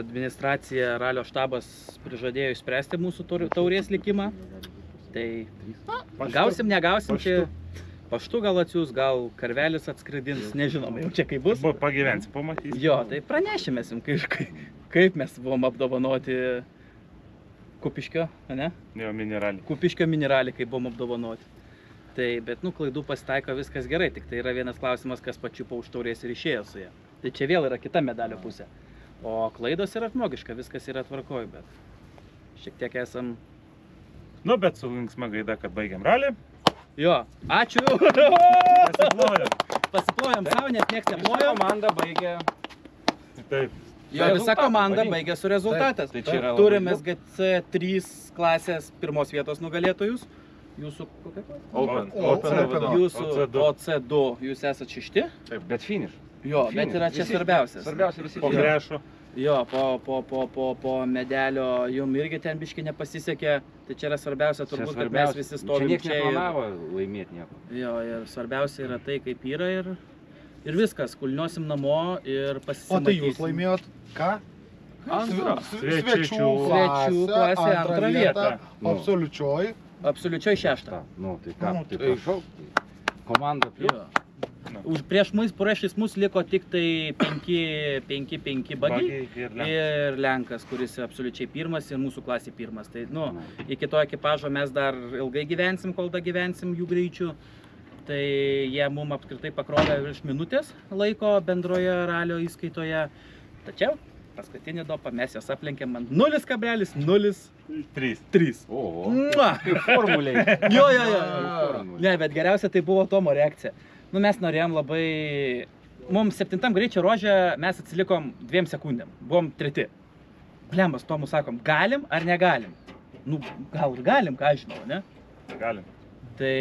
administracija, ralio štabas prižadėjo išspręsti mūsų taurės likimą. Tai gausim, negausim, čia paštu gal atsiūs, gal karvelis atskridins, nežinom jau čia kaip bus. Pagyvensi, pamatysi. Jo, tai pranešimės jums, kaip mes buvom apdovanoti Kupiškio, ne? Jo, mineralį. Kupiškio mineralį, kai buvom apdovanoti. Tai, bet, nu, klaidų pasitaiko, viskas gerai, tik tai yra vienas klausimas, kas pačiupo už taurės ir išėjo su ją. Tai čia vėl yra kita medalio pusė. O klaidos yra žmogiška, viskas yra tvarkoj, bet šiek tiek esam... Nu, bet su linksma gaida, kad baigiam ralį. Jo, ačiū! Pasiplojam savo, nes nieks neplojo. Komanda baigė. Taip. Jo, visa komanda baigė su rezultatas. Turim SGC3 klasės pirmos vietos nugalėtojus. Jūsų kokia klasė? Jūsų OC2, jūs esat 6. Taip, bet finish. Jo, bet yra čia svarbiausias. Svarbiausia visi. Po grešo. Jo, po medelio jum irgi ten biškai nepasisekė. Tai čia yra svarbiausia, turbūt, kad mes visi stovim čia. Čia nieks neplanavo laimėti nieko. Jo, ir svarbiausia yra tai, kaip yra ir viskas, kulniosim namo ir pasisimatysim. O tai jūs laimėjot ką? Svečių klasė antrą vietą. Absoliučioj. Absoliučioj 6. Nu, tai ką, tai prašau. Komanda plius. Prieš mus liko tik tai 5 bagiai ir Lenkas, kuris absoliučiai pirmas ir mūsų klasė pirmas. Tai, nu, iki to ekipažo mes dar ilgai gyvensim, kol da gyvensim jų greičių. Tai jie mums apskritai pakrovė virš minutės laiko bendroje ralio įskaitoje. Tačiau paskutinį dopą mes jos aplenkėm ant 0,003. Oho, kaip formuliai. Jo. Ne, bet geriausia tai buvo Tomo reakcija. Nu, mes norėjom labai... Mums 7 greičio ruože mes atsilikom 2 sekundėm. Buvom 3. Blemba, su Tomu sakom, galim ar negalim? Nu, gal ir galim, ką žinau, ne? Galim. Tai...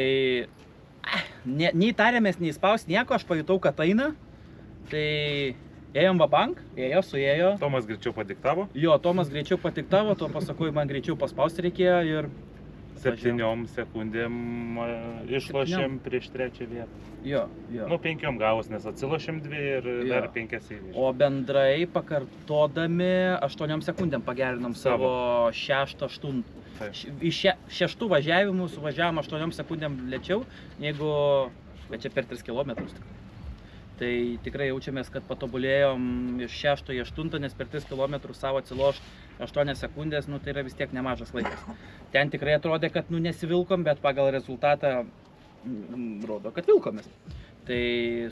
Nei tarėmės, nei spaus nieko, aš pajutau, kad eina. Tai ėjom vabank, suėjo. Tomas greičiau padiktavo? Jo, Tomas greičiau padiktavo, to pasakui, man greičiau paspausti reikėjo ir... 7 sekundėm išlošėm prieš 3 vietą. Jo. Nu, 5 gavus, nes atsilošėm 2 ir dar 5 įvežėm. O bendrai pakartodami 8 sekundėm pagerinom savo 6-8. Iš 6 važiavimų suvažiavom 8 sekundėm lėčiau, negu, bet čia per 3 kilometrus. Tai tikrai jaučiamės, kad patobulėjom iš 6 į 8, nes per 3 kilometrus savo atsilošt 8 sekundės, nu tai yra vis tiek nemažas laikas. Ten tikrai atrodė, kad nu nesivilkom, bet pagal rezultatą rodo, kad vilkomės. Tai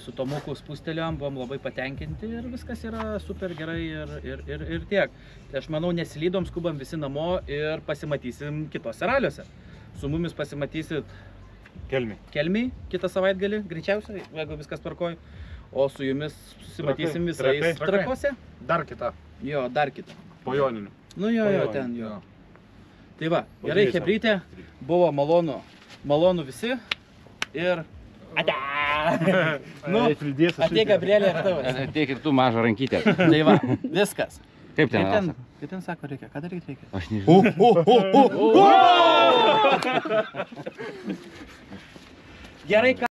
su Tomuku spustelėjom, buvom labai patenkinti ir viskas yra super gerai ir tiek. Tai aš manau, nesilydom, skubam visi namo ir pasimatysim kitose raliuose. Su mumis pasimatysit Kelmėj kitą savaitgalį, greičiausiai, jeigu viskas tvarkoj. O su jumis susimatysim visais Trakose. Dar kita. Jo, dar kita. Po Joninių. Nu jo, ten jo. Tai va, gerai, chebrytė, buvo malonu visi ir... Nu, ateik Gabrielė ir tavas. Ateik ir tu mažą rankytę. Tai va, viskas. Kaip ten? Kaip ten sako reikia? Ką daryti reikia? Aš nežinau. Gerai, ką...